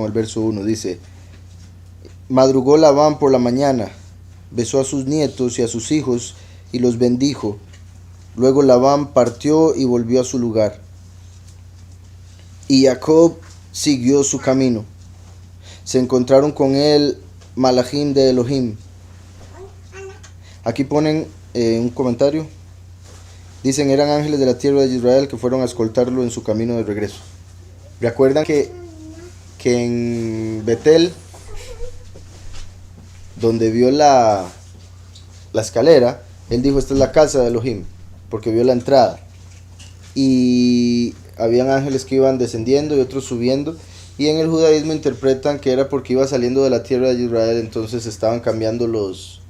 El verso 1 dice: madrugó Labán por la mañana, besó a sus nietos y a sus hijos y los bendijo. Luego Labán partió y volvió a su lugar. Y Jacob siguió su camino. Se encontraron con él Malachim de Elohim. Aquí ponen un comentario. Dicen: eran ángeles de la tierra de Israel que fueron a escoltarlo en su camino de regreso. ¿Recuerdan que en Betel, donde vio la escalera, él dijo: esta es la casa de Elohim, porque vio la entrada? Y habían ángeles que iban descendiendo y otros subiendo, y en el judaísmo interpretan que era porque iba saliendo de la tierra de Israel, entonces estaban cambiando los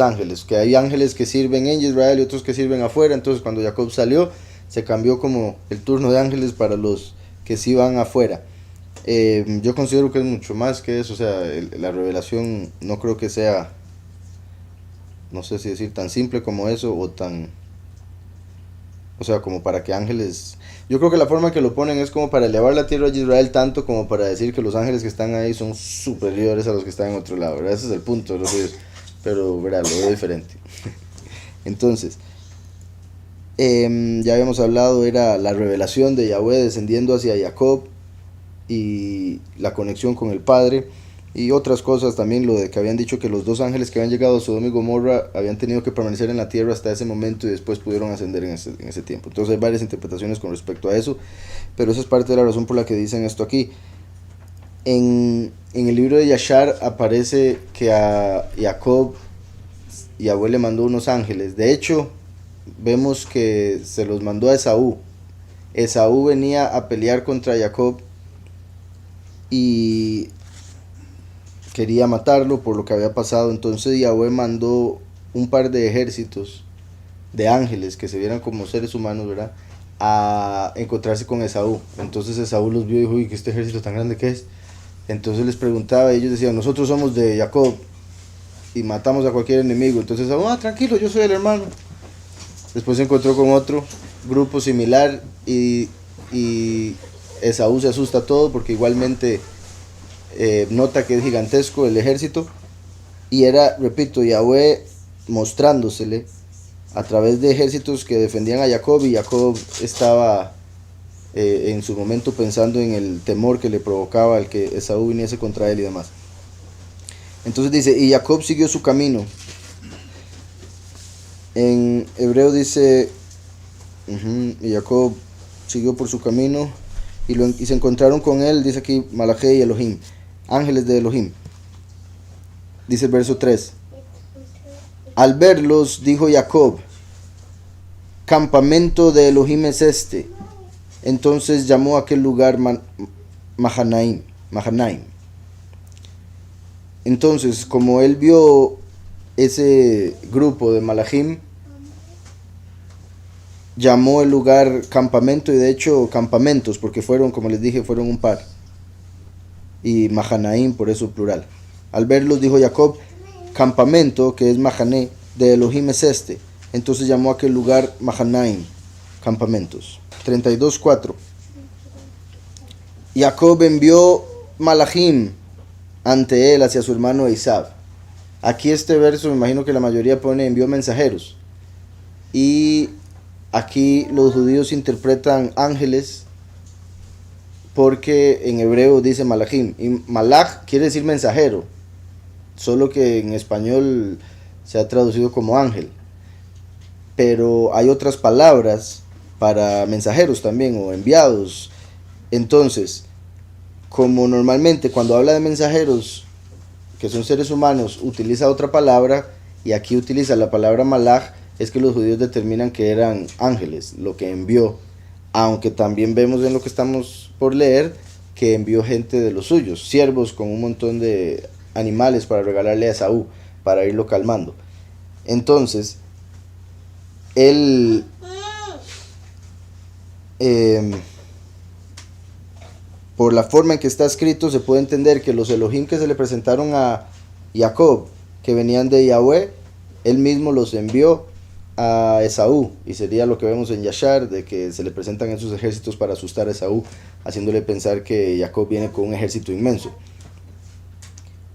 ángeles, que hay ángeles que sirven en Israel y otros que sirven afuera. Entonces cuando Jacob salió, se cambió como el turno de ángeles para los que sí van afuera. Yo considero que es mucho más que eso. O sea, la revelación no creo que sea, no sé si decir, tan simple como eso, o tan, o sea, como para que ángeles... Yo creo que la forma que lo ponen es como para elevar la tierra de Israel, tanto como para decir que los ángeles que están ahí son superiores a los que están en otro lado, ¿verdad? Ese es el punto de los judíos. Pero, verá, lo veo diferente. Entonces, ya habíamos hablado, era la revelación de Yahweh descendiendo hacia Jacob y la conexión con el Padre, y otras cosas también, lo de que habían dicho que los dos ángeles que habían llegado a Sodoma y Gomorra habían tenido que permanecer en la tierra hasta ese momento y después pudieron ascender en ese tiempo. Entonces hay varias interpretaciones con respecto a eso, pero esa es parte de la razón por la que dicen esto aquí. En el libro de Yashar aparece que a Jacob Yahweh le mandó unos ángeles. De hecho, vemos que se los mandó a Esaú. Esaú venía a pelear contra Jacob y quería matarlo por lo que había pasado. Entonces Yahweh mandó un par de ejércitos de ángeles que se vieran como seres humanos, ¿verdad?, a encontrarse con Esaú. Entonces Esaú los vio y dijo: uy, ¿qué este ejército tan grande que es? Entonces les preguntaba y ellos decían: nosotros somos de Jacob y matamos a cualquier enemigo. Entonces Esaú: tranquilo, yo soy el hermano. Después se encontró con otro grupo similar y Esaú se asusta todo porque igualmente nota que es gigantesco el ejército, y era, repito, Yahweh mostrándosele a través de ejércitos que defendían a Jacob, y Jacob estaba en su momento pensando en el temor que le provocaba el que Esaú viniese contra él y demás. Entonces dice: y Jacob siguió su camino. En hebreo dice, y Jacob siguió por su camino y se encontraron con él, dice aquí, Malachim y Elohim, ángeles de Elohim. Dice el verso 3: al verlos dijo Jacob: campamento de Elohim es este. Entonces llamó a aquel lugar Mahanaim. Entonces, como él vio ese grupo de Malachim, llamó el lugar campamento, y de hecho campamentos, porque fueron, como les dije, fueron un par, y Mahanaim por eso plural. Al verlos dijo Jacob: campamento, que es Mahané, de Elohim es este. Entonces llamó a aquel lugar Mahanaim, campamentos. 32:4. Jacob envió Malachim ante él hacia su hermano Esaú. Aquí este verso, me imagino que la mayoría pone envió mensajeros, y aquí los judíos interpretan ángeles porque en hebreo dice Malachim, y Malach quiere decir mensajero, solo que en español se ha traducido como ángel, pero hay otras palabras para mensajeros también, o enviados. Entonces, como normalmente cuando habla de mensajeros que son seres humanos utiliza otra palabra, y aquí utiliza la palabra malach, es que los judíos determinan que eran ángeles lo que envió, aunque también vemos en lo que estamos por leer que envió gente de los suyos, siervos con un montón de animales para regalarle a Esaú, para irlo calmando. Entonces él por la forma en que está escrito se puede entender que los Elohim que se le presentaron a Jacob, que venían de Yahweh, él mismo los envió a Esaú, y sería lo que vemos en Yashar, de que se le presentan esos ejércitos para asustar a Esaú haciéndole pensar que Jacob viene con un ejército inmenso.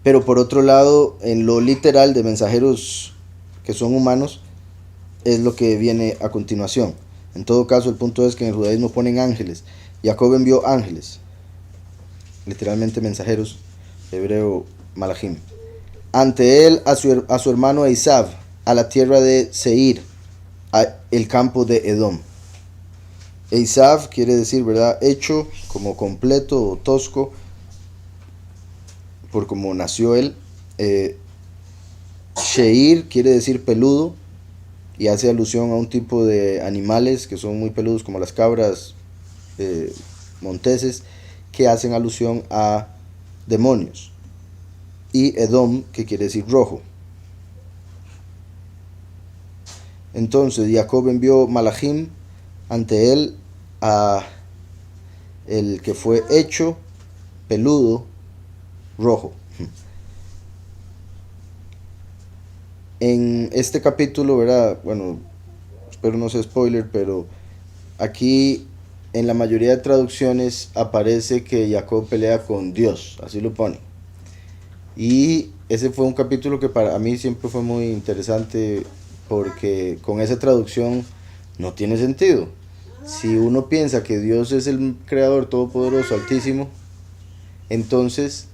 Pero por otro lado, en lo literal de mensajeros que son humanos, es lo que viene a continuación. En todo caso, el punto es que en el judaísmo ponen ángeles. Jacob envió ángeles, literalmente mensajeros, hebreo malachim, ante él a su hermano Esav, a la tierra de Seir, el campo de Edom. Esav quiere decir, ¿verdad?, hecho, como completo o tosco, por como nació él. Sheir quiere decir peludo, y hace alusión a un tipo de animales que son muy peludos, como las cabras monteses, que hacen alusión a demonios. Y Edom, que quiere decir rojo. Entonces Jacob envió malachim ante él a el que fue hecho peludo rojo. En este capítulo, ¿verdad? Bueno, espero no sea spoiler, pero aquí en la mayoría de traducciones aparece que Jacob pelea con Dios, así lo pone. Y ese fue un capítulo que para mí siempre fue muy interesante, porque con esa traducción no tiene sentido. Si uno piensa que Dios es el creador todopoderoso, altísimo, entonces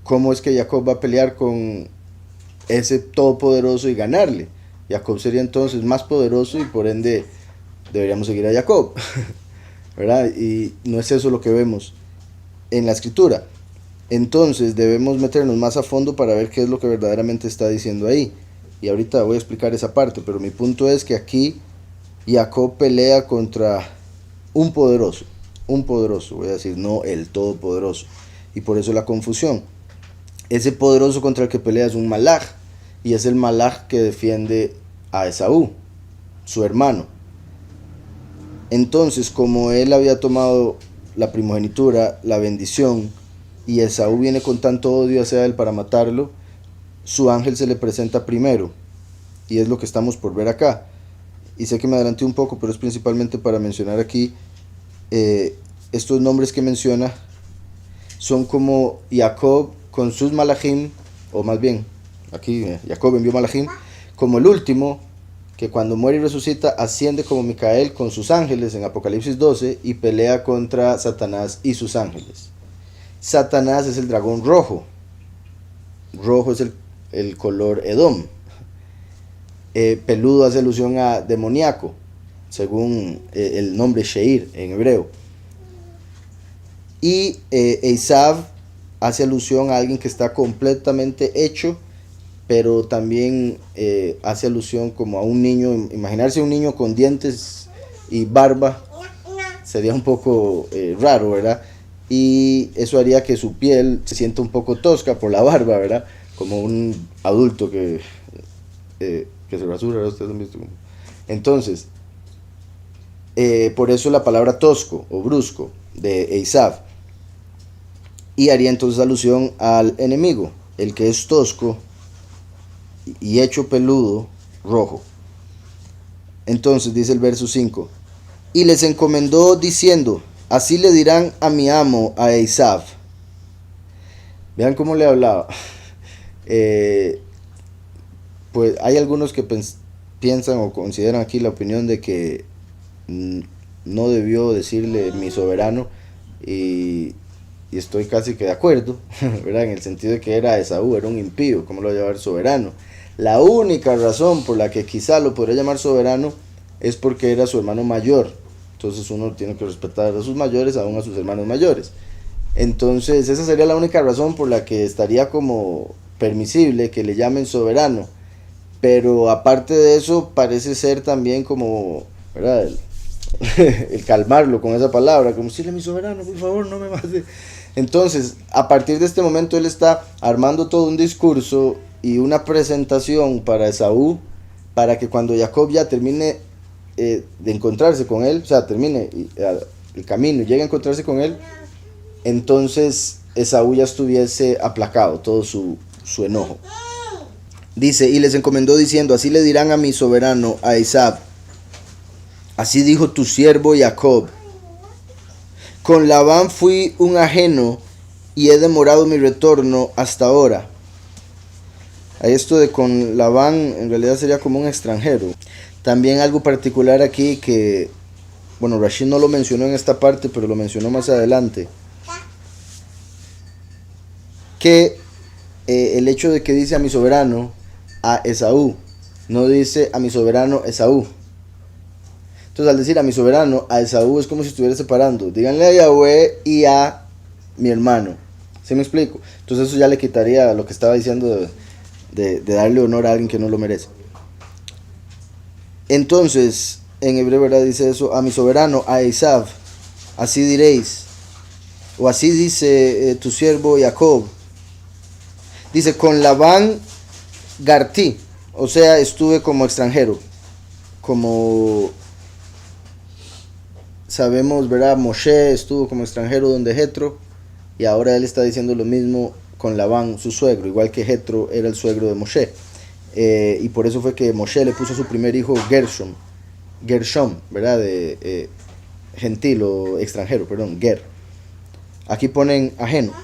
¿cómo es que Jacob va a pelear con ese todopoderoso y ganarle? Jacob sería entonces más poderoso y por ende deberíamos seguir a Jacob, ¿verdad? Y no es eso lo que vemos en la escritura. Entonces debemos meternos más a fondo para ver qué es lo que verdaderamente está diciendo ahí. Y ahorita voy a explicar esa parte, pero mi punto es que aquí Jacob pelea contra un poderoso, voy a decir, no el todopoderoso. Y por eso la confusión. Ese poderoso contra el que pelea es un malaj, y es el malaj que defiende a Esaú, su hermano. Entonces, como él había tomado la primogenitura, la bendición, y Esaú viene con tanto odio hacia él para matarlo, su ángel se le presenta primero, y es lo que estamos por ver acá. Y sé que me adelanté un poco, pero es principalmente para mencionar aquí estos nombres que menciona. Son como Jacob con sus malachim, o más bien, aquí Jacob envió malachim, como el último, que cuando muere y resucita asciende como Micael con sus ángeles en Apocalipsis 12 y pelea contra Satanás y sus ángeles. Satanás es el dragón rojo. Rojo es el color Edom. Peludo hace alusión a demoníaco, según el nombre Sheir en hebreo. Y Esav hace alusión a alguien que está completamente hecho, pero también hace alusión como a un niño. Imaginarse un niño con dientes y barba sería un poco raro, ¿verdad? Y eso haría que su piel se sienta un poco tosca por la barba, ¿verdad? Como un adulto que se rasura, ¿verdad? Ustedes han visto. Entonces, por eso la palabra tosco o brusco de Esav. Y haría entonces alusión al enemigo, el que es tosco y hecho peludo, rojo. Entonces dice el verso 5: y les encomendó diciendo, así le dirán a mi amo, a Esav. Vean cómo le hablaba. Pues hay algunos que piensan o consideran aquí la opinión de que no debió decirle mi soberano, y estoy casi que de acuerdo, ¿verdad? En el sentido de que era Esaú, era un impío, ¿cómo lo va a llamar soberano? La única razón por la que quizá lo podría llamar soberano es porque era su hermano mayor. Entonces uno tiene que respetar a sus mayores, aún a sus hermanos mayores. Entonces esa sería la única razón por la que estaría como permisible que le llamen soberano. Pero aparte de eso, parece ser también como, ¿verdad?, el calmarlo con esa palabra, como decirle, mi soberano, por favor, no me mate. Entonces, a partir de este momento, él está armando todo un discurso y una presentación para Esaú, para que cuando Jacob ya termine de encontrarse con él, o sea, termine el camino y llegue a encontrarse con él, entonces Esaú ya estuviese aplacado todo su enojo. Dice, y les encomendó diciendo, así le dirán a mi soberano, a Esav, Así dijo tu siervo Jacob. Con Labán fui un ajeno y he demorado mi retorno hasta ahora. Esto de con Labán en realidad sería como un extranjero. También algo particular aquí que, bueno, Rashid no lo mencionó en esta parte, pero lo mencionó más adelante. Que el hecho de que dice a mi soberano, a Esaú, no dice a mi soberano Esaú. Entonces al decir a mi soberano, a Esaú es como si estuviera separando. Díganle a Yahweh y a mi hermano. ¿Sí me explico? Entonces eso ya le quitaría lo que estaba diciendo de darle honor a alguien que no lo merece. Entonces, en hebreo, ¿verdad? Dice eso, a mi soberano, a Esav, así diréis. O así dice tu siervo Jacob. Dice, con Labán Gartí, o sea, estuve como extranjero. Como sabemos, ¿verdad? Moshe estuvo como extranjero donde Jetro, y ahora él está diciendo lo mismo con Labán, su suegro, igual que Jetro era el suegro de Moshe. Y por eso fue que Moshe le puso a su primer hijo Gershom, ¿verdad? De gentil o extranjero, perdón, Ger. Aquí ponen ajeno.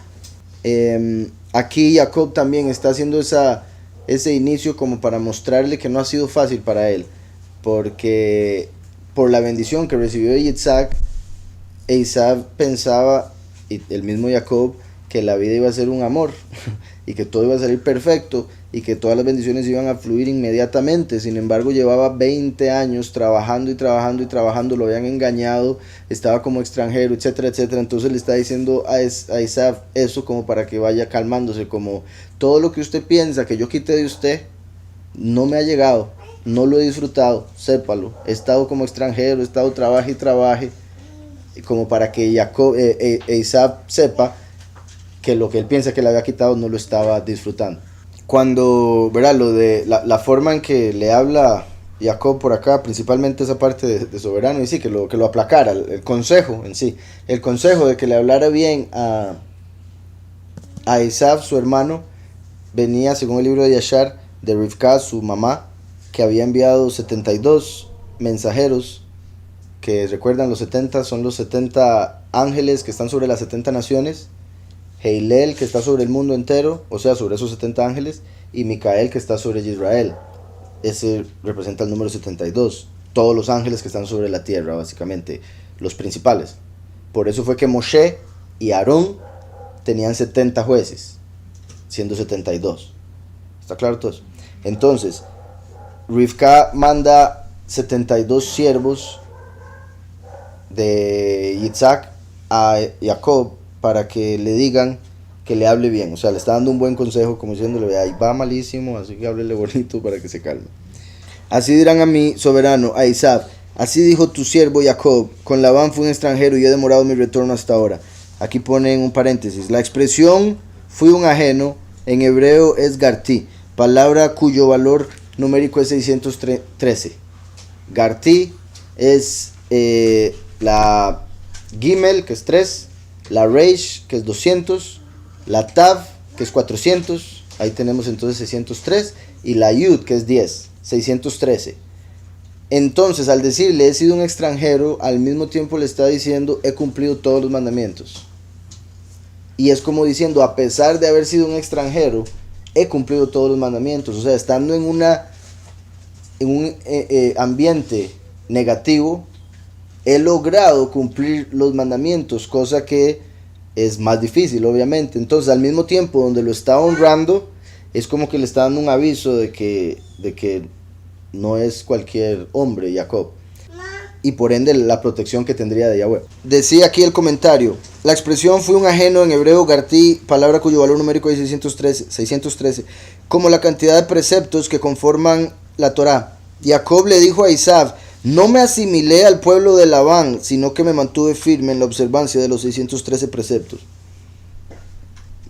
Aquí Jacob también está haciendo ese inicio como para mostrarle que no ha sido fácil para él, porque por la bendición que recibió de Yitzhak, Esaú pensaba, y el mismo Jacob, que la vida iba a ser un amor y que todo iba a salir perfecto y que todas las bendiciones iban a fluir inmediatamente. Sin embargo, llevaba 20 años trabajando y trabajando y trabajando, lo habían engañado, estaba como extranjero, etcétera, etcétera. Entonces le está diciendo a Esaú eso como para que vaya calmándose, como todo lo que usted piensa que yo quité de usted no me ha llegado, no lo he disfrutado, sépalo, he estado como extranjero, he estado trabaje y trabaje, como para que Esaú sepa que lo que él piensa que le había quitado no lo estaba disfrutando. Cuando, ¿verdad? Lo de la forma en que le habla Jacob por acá, principalmente esa parte de soberano, y sí, que lo aplacara, el consejo en sí, el consejo de que le hablara bien a Esaú, su hermano, venía según el libro de Yashar, de Rivka, su mamá, que había enviado 72 mensajeros, que recuerdan los 70, son los 70 ángeles que están sobre las 70 naciones, Heilel, que está sobre el mundo entero, o sea, sobre esos 70 ángeles, y Micael, que está sobre Israel. Ese representa el número 72. Todos los ángeles que están sobre la tierra, básicamente, los principales. Por eso fue que Moshe y Aarón tenían 70 jueces, siendo 72. ¿Está claro todo eso? Entonces, Rivka manda 72 siervos de Yitzhak a Jacob para que le digan que le hable bien, o sea, le está dando un buen consejo, como diciéndole, ahí va malísimo, así que háblele bonito para que se calme. Así dirán a mi soberano, a Esaú, así dijo tu siervo Jacob, con Labán fui un extranjero y he demorado mi retorno hasta ahora. Aquí ponen un paréntesis, la expresión fui un ajeno, en hebreo es Gartí, palabra cuyo valor numérico es 613. Gartí es la Gimel, que es 3, la Reish, que es 200, la Tav, que es 400, ahí tenemos entonces 603, y la Yud, que es 10, 613. Entonces, al decirle he sido un extranjero, al mismo tiempo le está diciendo he cumplido todos los mandamientos. Y es como diciendo, a pesar de haber sido un extranjero, he cumplido todos los mandamientos. O sea, estando en un ambiente negativo, he logrado cumplir los mandamientos, cosa que es más difícil, obviamente. Entonces, al mismo tiempo donde lo está honrando, es como que le está dando un aviso de que no es cualquier hombre, Jacob, y por ende la protección que tendría de Yahweh. Decía aquí el comentario, la expresión fui un ajeno en hebreo Gartí, palabra cuyo valor numérico es 613, como la cantidad de preceptos que conforman la Torá. Jacob le dijo a Esaú, no me asimilé al pueblo de Labán, sino que me mantuve firme en la observancia de los 613 preceptos.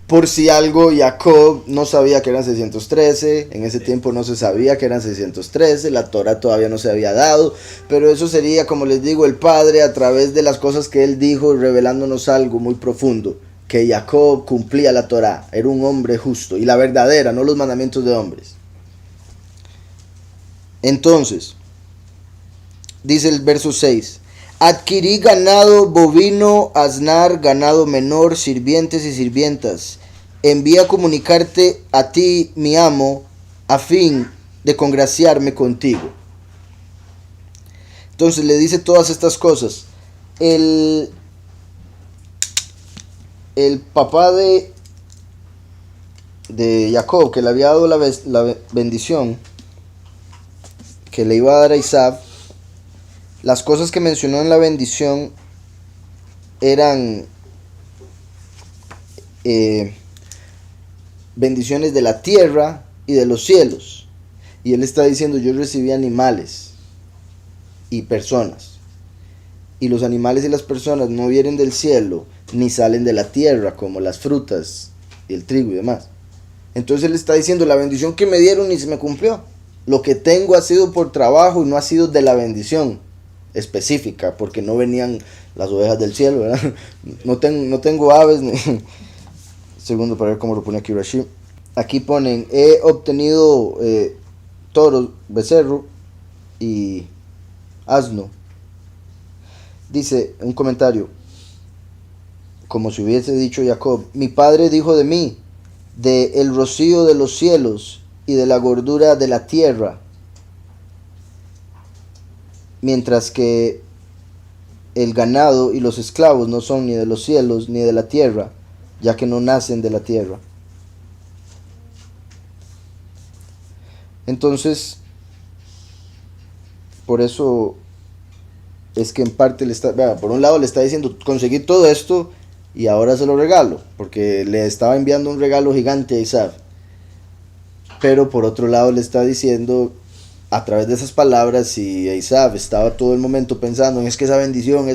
Por si algo, Jacob no sabía que eran 613, en ese tiempo no se sabía que eran 613, la Torah todavía no se había dado, pero eso sería, como les digo, el Padre a través de las cosas que él dijo, revelándonos algo muy profundo, que Jacob cumplía la Torah, era un hombre justo, y la verdadera, no los mandamientos de hombres. Entonces, Dice el verso 6. Adquirí ganado bovino, asnar, ganado menor, sirvientes y sirvientas. Envía a comunicarte a ti, mi amo, a fin de congraciarme contigo. Entonces le dice todas estas cosas. El papá de Jacob, que le había dado la bendición que le iba a dar a Isaac, las cosas que mencionó en la bendición eran bendiciones de la tierra y de los cielos. Y él está diciendo, yo recibí animales y personas. Y los animales y las personas no vienen del cielo ni salen de la tierra, como las frutas y el trigo y demás. Entonces él está diciendo, la bendición que me dieron ni se me cumplió. Lo que tengo ha sido por trabajo y no ha sido de la bendición específica, porque no venían las ovejas del cielo, ¿verdad? No tengo aves, segundo, para ver cómo lo pone aquí Rashi. Aquí ponen, he obtenido toro, becerro y asno. Dice un comentario, como si hubiese dicho Jacob, mi padre dijo de mí, de el rocío de los cielos y de la gordura de la tierra, mientras que el ganado y los esclavos no son ni de los cielos ni de la tierra, ya que no nacen de la tierra. Entonces, por eso es que en parte le está, por un lado le está diciendo, conseguí todo esto y ahora se lo regalo, porque le estaba enviando un regalo gigante a Isaac. Pero por otro lado le está diciendo, a través de esas palabras, y Isaac estaba todo el momento pensando en es que esa bendición,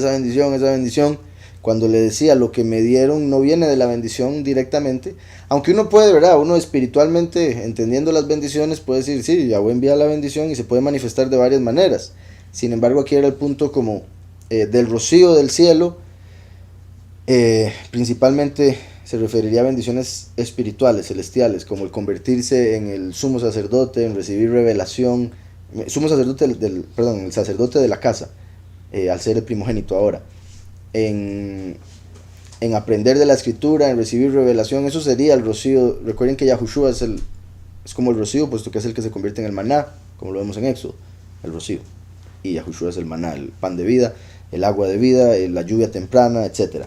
cuando le decía lo que me dieron no viene de la bendición directamente, aunque uno puede, ¿verdad? Uno espiritualmente, entendiendo las bendiciones, puede decir, sí, Yahweh envía la bendición y se puede manifestar de varias maneras. Sin embargo, aquí era el punto como del rocío del cielo, principalmente se referiría a bendiciones espirituales, celestiales, como el convertirse en el sumo sacerdote, en recibir revelación, sumo sacerdote el sacerdote de la casa, al ser el primogénito ahora, en aprender de la escritura, en recibir revelación. Eso sería el rocío. Recuerden que Yahushua es como el rocío, puesto que es el que se convierte en el maná, como lo vemos en Éxodo, el rocío. Y Yahushua es el maná, el pan de vida, el agua de vida, la lluvia temprana, etc.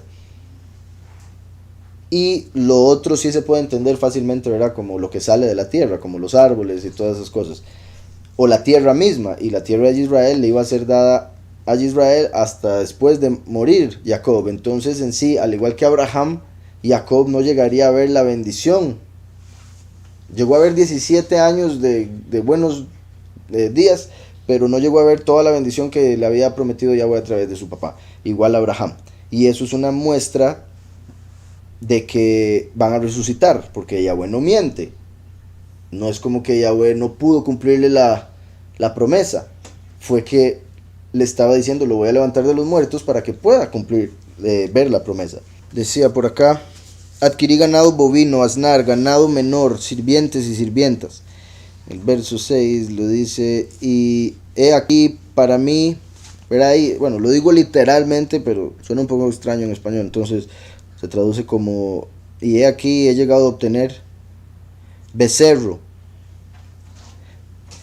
Y lo otro sí se puede entender fácilmente, ¿verdad? Como lo que sale de la tierra, como los árboles y todas esas cosas. O la tierra misma, y la tierra de Israel le iba a ser dada a Israel hasta después de morir Jacob. Entonces en sí, al igual que Abraham, Jacob no llegaría a ver la bendición. Llegó a ver 17 años de buenos días, pero no llegó a ver toda la bendición que le había prometido Yahweh a través de su papá, igual a Abraham. Y eso es una muestra de que van a resucitar, porque Yahweh no miente. No es como que Yahweh no pudo cumplirle la promesa. Fue que le estaba diciendo, lo voy a levantar de los muertos para que pueda cumplir, ver la promesa. Decía por acá, adquirí ganado bovino, asnar, ganado menor, sirvientes y sirvientas. El verso 6 lo dice, y he aquí para mí, ¿verdad? Ahí, bueno, lo digo literalmente, pero suena un poco extraño en español, entonces se traduce como, y he aquí he llegado a obtener becerro.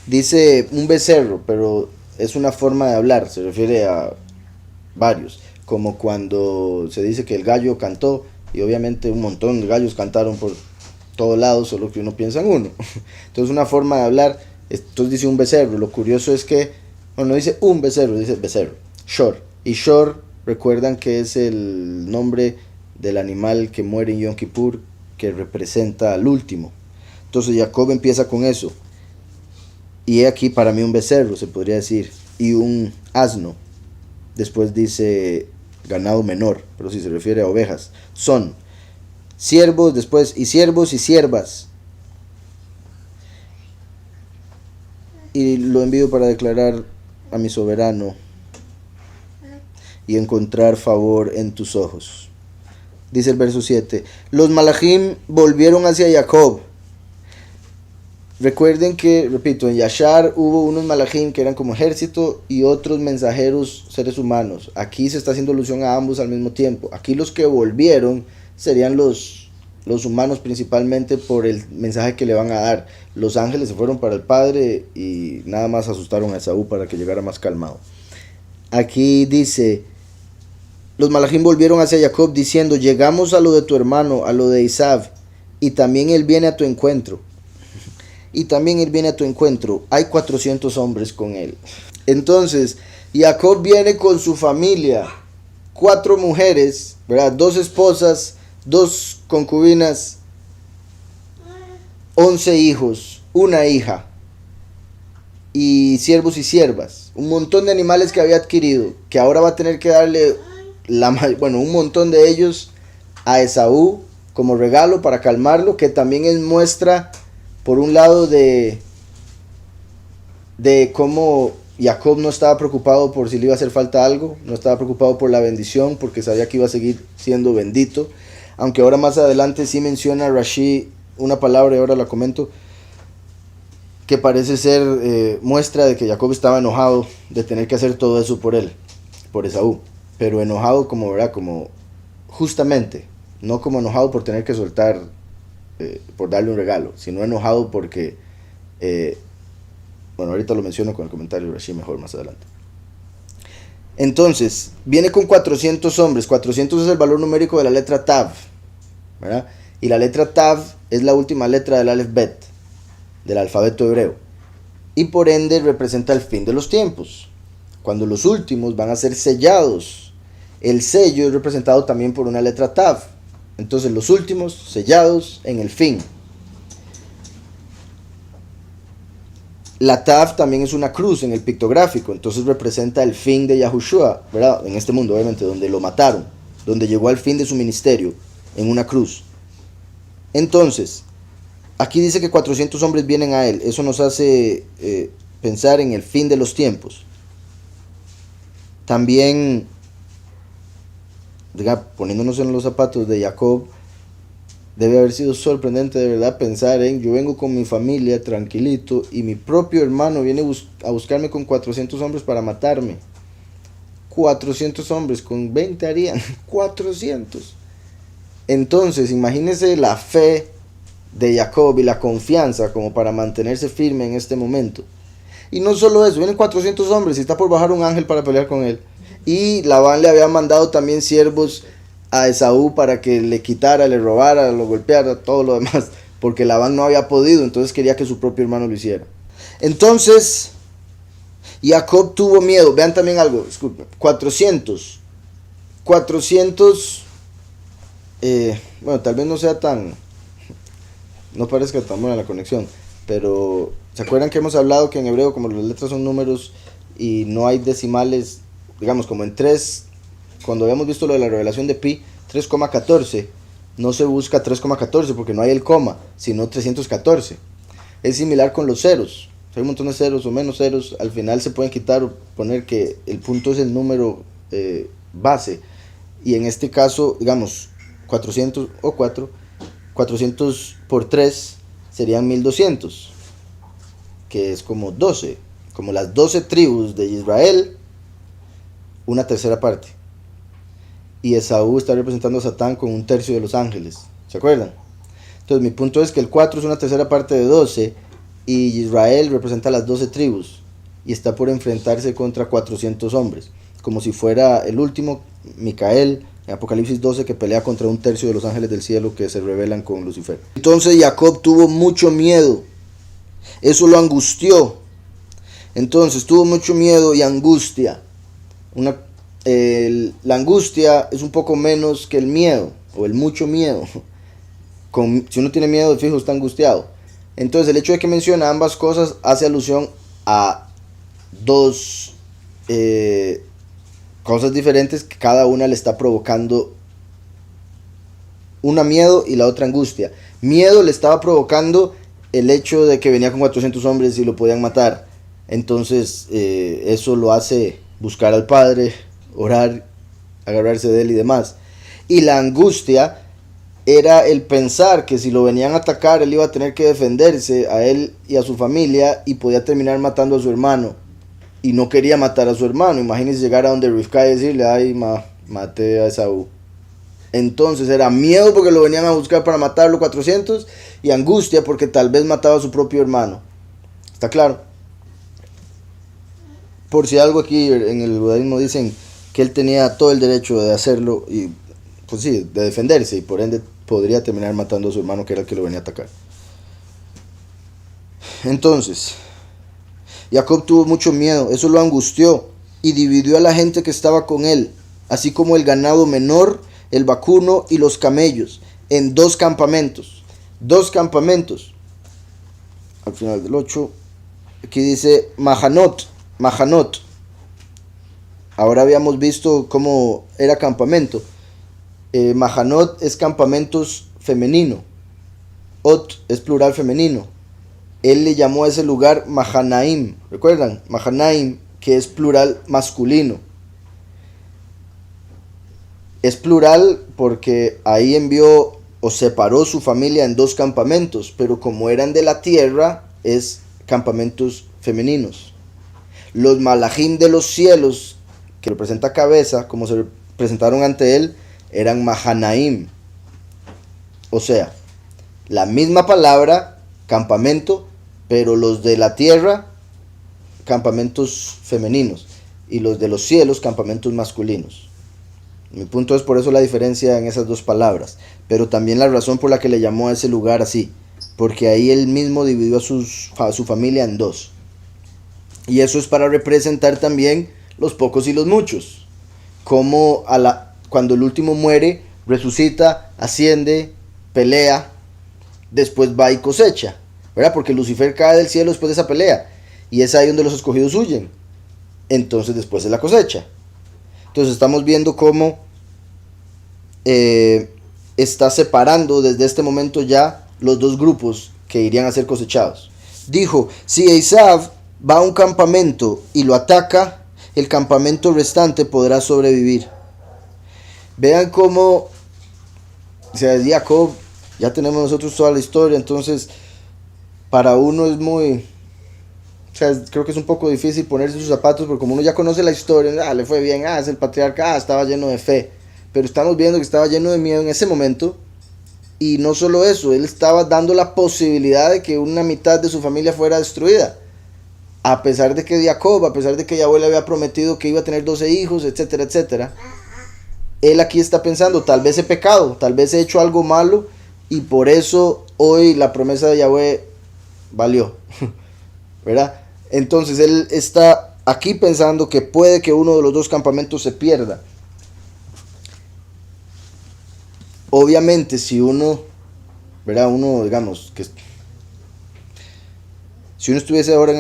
Dice un becerro, pero es una forma de hablar, se refiere a varios, como cuando se dice que el gallo cantó, y obviamente un montón de gallos cantaron por todos lados, solo que uno piensa en uno. Entonces una forma de hablar, entonces dice un becerro. Lo curioso es que, bueno, no dice un becerro, dice becerro, Shor. Y Shor, recuerdan que es el nombre del animal que muere en Yom Kippur, que representa al último. Entonces Jacob empieza con eso. Y he aquí para mí un becerro, se podría decir, y un asno. Después dice ganado menor, pero si se refiere a ovejas. Son siervos, después, y siervos y siervas. Y lo envío para declarar a mi soberano y encontrar favor en tus ojos. Dice el verso 7. Los malachim volvieron hacia Jacob recuerden que, repito, en Yashar hubo unos malajim que eran como ejército y otros mensajeros seres humanos. Aquí se está haciendo alusión a ambos al mismo tiempo. Aquí los que volvieron serían los humanos principalmente por el mensaje que le van a dar. Los ángeles se fueron para el padre y nada más asustaron a Esaú para que llegara más calmado. Aquí dice, los malajim volvieron hacia Jacob diciendo, llegamos a lo de tu hermano, a lo de Esav, y también él viene a tu encuentro. Y también él viene a tu encuentro. Hay 400 hombres con él. Entonces, Jacob viene con su familia, 4 mujeres, ¿verdad? 2 esposas, 2 concubinas, 11 hijos, 1 hija, y siervos y siervas. Un montón de animales que había adquirido, que ahora va a tener que darle un montón de ellos a Esaú como regalo para calmarlo, que también es muestra, por un lado, de cómo Jacob no estaba preocupado por si le iba a hacer falta algo, no estaba preocupado por la bendición, porque sabía que iba a seguir siendo bendito. Aunque ahora más adelante sí menciona Rashi una palabra, y ahora la comento, que parece ser muestra de que Jacob estaba enojado de tener que hacer todo eso por él, por Esaú. Pero enojado como, ¿verdad? Como justamente, no como enojado por tener que soltar, por darle un regalo, sino enojado porque, ahorita lo menciono con el comentario de Rashi mejor más adelante. Entonces, viene con 400 hombres. 400 es el valor numérico de la letra Tav, ¿verdad? Y la letra Tav es la última letra del Aleph Bet, del alfabeto hebreo. Y por ende representa el fin de los tiempos, cuando los últimos van a ser sellados. El sello es representado también por una letra Tav. Entonces los últimos sellados en el fin. La Tav también es una cruz en el pictográfico, entonces representa el fin de Yahushua, ¿verdad? En este mundo, obviamente, donde lo mataron, donde llegó al fin de su ministerio, en una cruz. Entonces, aquí dice que 400 hombres vienen a él. Eso nos hace pensar en el fin de los tiempos. También, poniéndonos en los zapatos de Jacob, debe haber sido sorprendente de verdad pensar en, yo vengo con mi familia tranquilito y mi propio hermano viene a buscarme con 400 hombres para matarme. 400 hombres, con 20 harían 400. Entonces, imagínense la fe de Jacob y la confianza como para mantenerse firme en este momento. Y no solo eso, vienen 400 hombres y está por bajar un ángel para pelear con él. Y Labán le había mandado también siervos a Esaú para que le quitara, le robara, lo golpeara, todo lo demás, porque Labán no había podido, entonces quería que su propio hermano lo hiciera. Entonces, Jacob tuvo miedo. Vean también algo, disculpen, 400, tal vez no sea no parezca tan buena la conexión, pero ¿se acuerdan que hemos hablado que en hebreo, como las letras son números y no hay decimales, digamos como en 3, cuando habíamos visto lo de la revelación de Pi, 3,14, no se busca 3,14 porque no hay el coma, sino 314. Es similar con los ceros. Si hay un montón de ceros o menos ceros, al final se pueden quitar o poner que el punto es el número base. Y en este caso, digamos, 400 o 400 por 3 serían 1200, que es como 12, como las 12 tribus de Israel, una tercera parte. Y Esaú está representando a Satán con 1/3 de los ángeles, ¿se acuerdan? Entonces mi punto es que el 4 es una tercera parte de 12 y Israel representa las 12 tribus y está por enfrentarse contra 400 hombres, como si fuera el último, Micael, en Apocalipsis 12, que pelea contra 1/3 de los ángeles del cielo que se rebelan con Lucifer. Entonces Jacob tuvo mucho miedo, eso lo angustió. Entonces tuvo mucho miedo y angustia. La angustia es un poco menos que el miedo, o el mucho miedo. Si uno tiene miedo, de fijo está angustiado. Entonces el hecho de que menciona ambas cosas hace alusión a 2 cosas diferentes que cada una le está provocando una miedo y la otra angustia. Miedo le estaba provocando el hecho de que venía con 400 hombres y lo podían matar. Entonces eso lo hace buscar al Padre, orar, agarrarse de él y demás. Y la angustia era el pensar que si lo venían a atacar, él iba a tener que defenderse a él y a su familia y podía terminar matando a su hermano. Y no quería matar a su hermano. Imagínense llegar a donde Rivka y decirle, ay, maté a Esaú. Entonces era miedo porque lo venían a buscar para matarlo 400 y angustia porque tal vez mataba a su propio hermano. ¿Está claro? Por si algo aquí en el judaísmo dicen que él tenía todo el derecho de hacerlo y pues sí, de defenderse y por ende podría terminar matando a su hermano que era el que lo venía a atacar. Entonces, Jacob tuvo mucho miedo, eso lo angustió y dividió a la gente que estaba con él, así como el ganado menor, el vacuno y los camellos, en 2 campamentos. 2 campamentos. Al final del 8, aquí dice Mahanot. Ahora habíamos visto cómo era campamento. Mahanot es campamentos femenino. Ot es plural femenino. Él le llamó a ese lugar Mahanaim. ¿Recuerdan? Mahanaim, que es plural masculino. Es plural porque ahí envió o separó su familia en 2 campamentos, pero como eran de la tierra, es campamentos femeninos. Los malajim de los cielos, que representa cabeza, como se presentaron ante él, eran Mahanaim. O sea, la misma palabra, campamento, pero los de la tierra, campamentos femeninos, y los de los cielos, campamentos masculinos. Mi punto es por eso la diferencia en esas 2 palabras, pero también la razón por la que le llamó a ese lugar así, porque ahí él mismo dividió a su familia en 2. Y eso es para representar también los pocos y los muchos. Como cuando el último muere, resucita, asciende, pelea, después va y cosecha, ¿verdad? Porque Lucifer cae del cielo después de esa pelea. Y es ahí donde los escogidos huyen. Entonces después es la cosecha. Entonces estamos viendo cómo está separando desde este momento ya los 2 grupos que irían a ser cosechados. Dijo, si Esaú va a un campamento y lo ataca, el campamento restante podrá sobrevivir. Vean cómo, o sea, Jacob, ya tenemos nosotros toda la historia, entonces para uno es muy, o sea, creo que es un poco difícil ponerse sus zapatos, porque como uno ya conoce la historia, le fue bien, es el patriarca, estaba lleno de fe, pero estamos viendo que estaba lleno de miedo en ese momento. Y no solo eso, él estaba dando la posibilidad de que una mitad de su familia fuera destruida. A pesar de que Jacob, a pesar de que Yahweh le había prometido que iba a tener 12 hijos, etcétera, etcétera. Él aquí está pensando, tal vez he pecado, tal vez he hecho algo malo y por eso hoy la promesa de Yahweh valió. ¿Verdad? Entonces él está aquí pensando que puede que uno de los 2 campamentos se pierda. Obviamente si uno, ¿verdad? Uno, digamos, que si uno estuviese ahora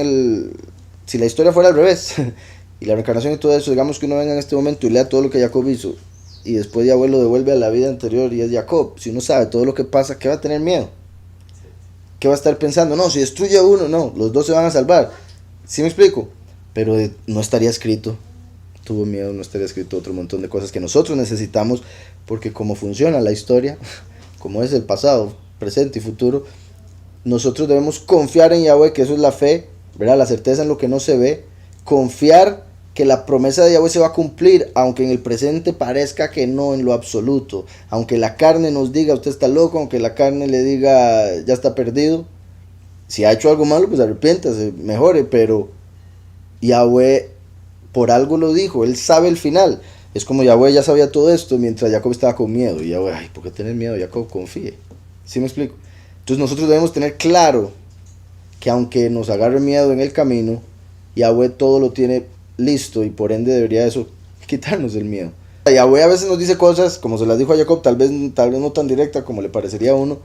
si la historia fuera al revés, y la reencarnación y todo eso, digamos que uno venga en este momento y lea todo lo que Jacob hizo, y después Yahweh lo devuelve a la vida anterior y es Jacob, si uno sabe todo lo que pasa, ¿qué va a tener miedo? ¿Qué va a estar pensando? No, si destruye a uno, no, los 2 se van a salvar. ¿Sí me explico? Pero no estaría escrito, tuvo miedo, no estaría escrito otro montón de cosas que nosotros necesitamos, porque como funciona la historia, como es el pasado, presente y futuro, nosotros debemos confiar en Yahweh, que eso es la fe, ¿verdad? La certeza en lo que no se ve, confiar que la promesa de Yahweh se va a cumplir, aunque en el presente parezca que no en lo absoluto, aunque la carne nos diga usted está loco, aunque la carne le diga ya está perdido, si ha hecho algo malo pues arrepiéntase, mejore, pero Yahweh por algo lo dijo, él sabe el final. Es como Yahweh ya sabía todo esto mientras Jacob estaba con miedo, y Yahweh, ay, ¿por qué tener miedo? Jacob, confíe. ¿Sí me explico? Entonces nosotros debemos tener claro que aunque nos agarre miedo en el camino, Yahweh todo lo tiene listo y por ende debería eso quitarnos el miedo. Yahweh a veces nos dice cosas, como se las dijo a Jacob, tal vez no tan directa como le parecería a uno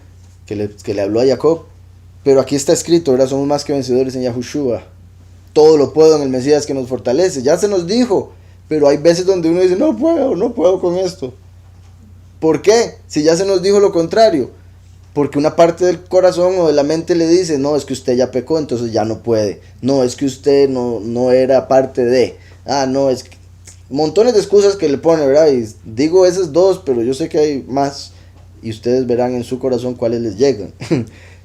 que le habló a Jacob, pero aquí está escrito, ¿verdad? Somos más que vencedores en Yahushua. Todo lo puedo en el Mesías que nos fortalece. Ya se nos dijo, pero hay veces donde uno dice, no puedo con esto. ¿Por qué? Si ya se nos dijo lo contrario. Porque una parte del corazón o de la mente le dice, no, es que usted ya pecó, entonces ya no puede. No, es que usted no era parte de. No, es que... montones de excusas que le pone, ¿verdad? Y digo esas 2, pero yo sé que hay más. y ustedes verán en su corazón cuáles les llegan.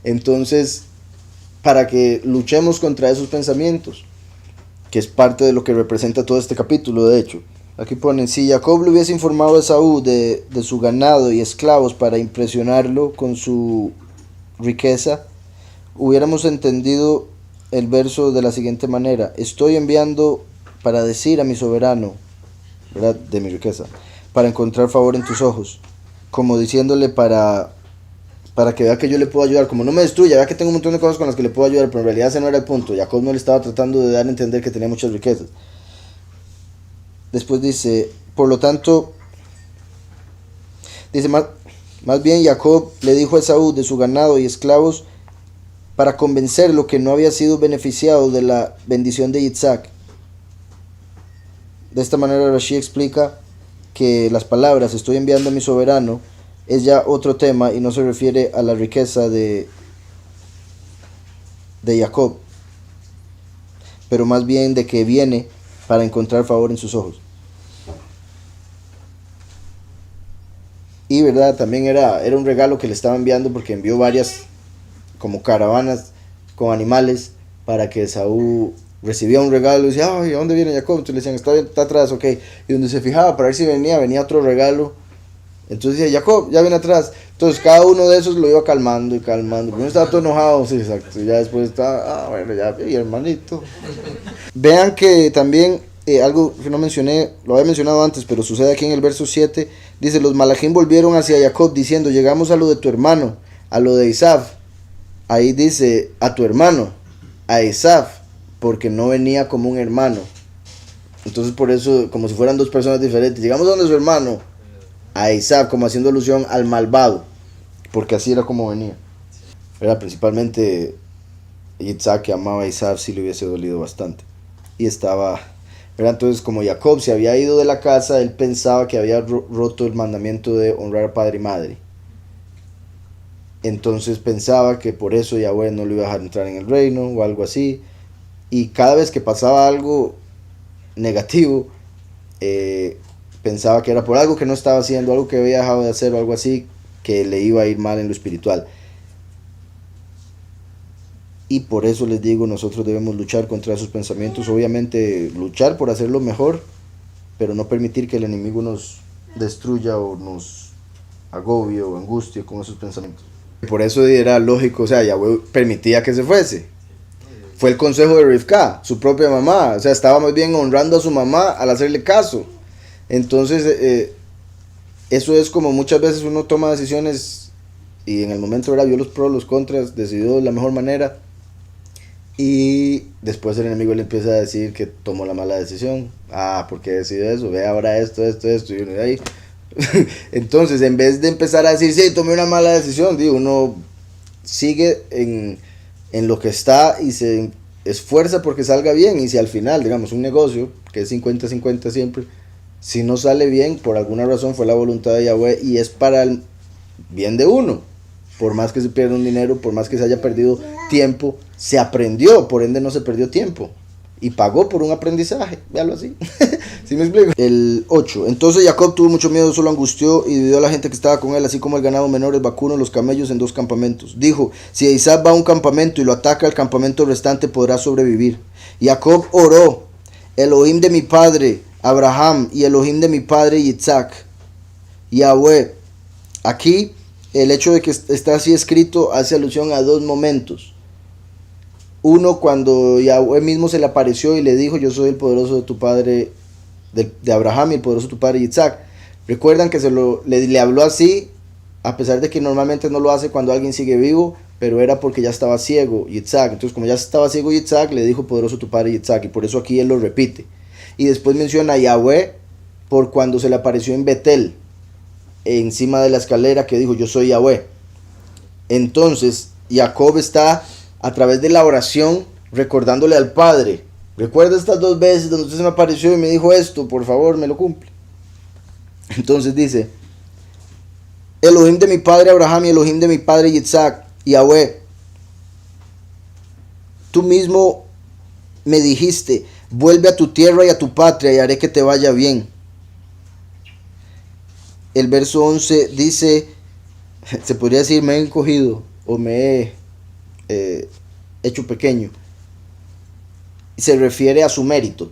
Entonces, para que luchemos contra esos pensamientos, que es parte de lo que representa todo este capítulo, de hecho. Aquí ponen, si Jacob le hubiese informado a Esaú de su ganado y esclavos para impresionarlo con su riqueza, hubiéramos entendido el verso de la siguiente manera: estoy enviando para decir a mi soberano, ¿verdad?, de mi riqueza, para encontrar favor en tus ojos, como diciéndole para que vea que yo le puedo ayudar, como no me destruya, vea que tengo un montón de cosas con las que le puedo ayudar, pero en realidad ese no era el punto. Jacob no le estaba tratando de dar a entender que tenía muchas riquezas. Después dice, por lo tanto, dice, más bien Jacob le dijo a Esaú de su ganado y esclavos para convencerlo que no había sido beneficiado de la bendición de Yitzhak. De esta manera Rashi explica que las palabras estoy enviando a mi soberano es ya otro tema y no se refiere a la riqueza de Jacob, pero más bien de que viene para encontrar favor en sus ojos. Y verdad, también era un regalo que le estaba enviando, porque envió varias como caravanas con animales para que Esaú recibía un regalo y decía, ay, ¿a dónde viene Jacob? Entonces le decían, está atrás, ok. Y donde se fijaba para ver si venía otro regalo. Entonces decía, Jacob, ya viene atrás. Entonces cada uno de esos lo iba calmando y calmando. Primero estaba todo enojado, sí, exacto. Y ya después estaba, bueno, ya, y hermanito. Vean que también, algo que no mencioné, lo había mencionado antes, pero sucede aquí en el verso 7. Dice, los malachim volvieron hacia Jacob diciendo, llegamos a lo de tu hermano, a lo de Esav. Ahí dice, a tu hermano, a Esav, porque no venía como un hermano. Entonces por eso, como si fueran dos personas diferentes. Llegamos a donde su hermano, a Esav, como haciendo alusión al malvado, porque así era como venía. Era principalmente Yitzhak, que amaba a Esav, si le hubiese dolido bastante. Y estaba, ¿verdad? Entonces, como Jacob se había ido de la casa, él pensaba que había roto el mandamiento de honrar a padre y madre. Entonces pensaba que por eso Yahweh no lo iba a dejar entrar en el reino o algo así. Y cada vez que pasaba algo negativo, pensaba que era por algo que no estaba haciendo, algo que había dejado de hacer o algo así, que le iba a ir mal en lo espiritual. Y por eso les digo, nosotros debemos luchar contra esos pensamientos. Obviamente luchar por hacerlo mejor, pero no permitir que el enemigo nos destruya o nos agobie o angustie con esos pensamientos. Por eso era lógico, o sea, Yahweh permitía que se fuese. Fue el consejo de Rivka, su propia mamá. O sea, estaba más bien honrando a su mamá al hacerle caso. Entonces, eso es como muchas veces uno toma decisiones y en el momento vio los pros, los contras, decidió de la mejor manera. Y después el enemigo le empieza a decir que tomó la mala decisión. Ah, ¿por qué decidió eso? Ve ahora esto. Y uno de ahí. Entonces, en vez de empezar a decir, sí, tomé una mala decisión, digo, uno sigue en lo que está y se esfuerza porque salga bien. Y si al final, digamos, un negocio, que es 50-50 siempre, si no sale bien, por alguna razón fue la voluntad de Yahweh y es para el bien de uno. Por más que se pierda un dinero, por más que se haya perdido tiempo, se aprendió, por ende no se perdió tiempo. Y pagó por un aprendizaje, véalo así. ¿Sí me explico? El 8. Entonces Jacob tuvo mucho miedo, solo angustió y dividió a la gente que estaba con él, así como el ganado menor, el vacuno, los camellos, en 2 campamentos. Dijo, si Isaac va a un campamento y lo ataca, el campamento restante podrá sobrevivir. Jacob oró, Elohim de mi padre Abraham y Elohim de mi padre Yitzhak, Yahweh. Aquí el hecho de que está así escrito hace alusión a 2 momentos. Uno, cuando Yahweh mismo se le apareció y le dijo, yo soy el poderoso de tu padre, de Abraham, y el poderoso de tu padre Yitzhak. Recuerdan que le habló así, a pesar de que normalmente no lo hace cuando alguien sigue vivo, pero era porque ya estaba ciego Yitzhak. Entonces, como ya estaba ciego Yitzhak, le dijo poderoso tu padre Yitzhak, y por eso aquí él lo repite. Y después menciona a Yahweh por cuando se le apareció en Betel, encima de la escalera, que dijo, yo soy Yahweh. Entonces, Jacob está a través de la oración recordándole al Padre, recuerda estas 2 veces donde usted se me apareció y me dijo esto, por favor me lo cumple. Entonces dice, Elohim de mi padre Abraham y Elohim de mi padre Yitzhak, Yahweh, tú mismo me dijiste, vuelve a tu tierra y a tu patria y haré que te vaya bien. El verso 11 dice, se podría decir me he encogido o me he hecho pequeño, se refiere a su mérito,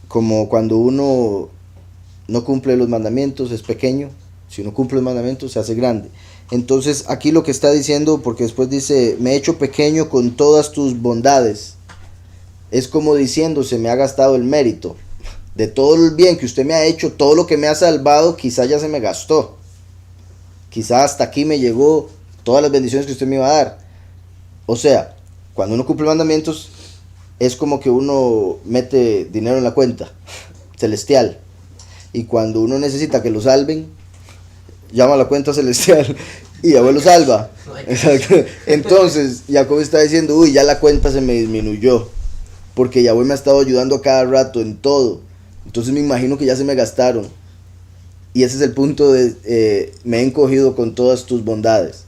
como cuando uno no cumple los mandamientos es pequeño, si uno cumple los mandamientos se hace grande. Entonces aquí lo que está diciendo, porque después dice me he hecho pequeño con todas tus bondades, es como diciendo se me ha gastado el mérito de todo el bien que usted me ha hecho, todo lo que me ha salvado, quizá ya se me gastó, quizá hasta aquí me llegó todas las bendiciones que usted me iba a dar. O sea, cuando uno cumple mandamientos es como que uno mete dinero en la cuenta celestial, y cuando uno necesita que lo salven, llama a la cuenta celestial y Yahweh lo salva. Exacto. Entonces Jacob está diciendo, uy, ya la cuenta se me disminuyó, porque Yahweh me ha estado ayudando a cada rato en todo, entonces me imagino que ya se me gastaron. Y ese es el punto de me he encogido con todas tus bondades,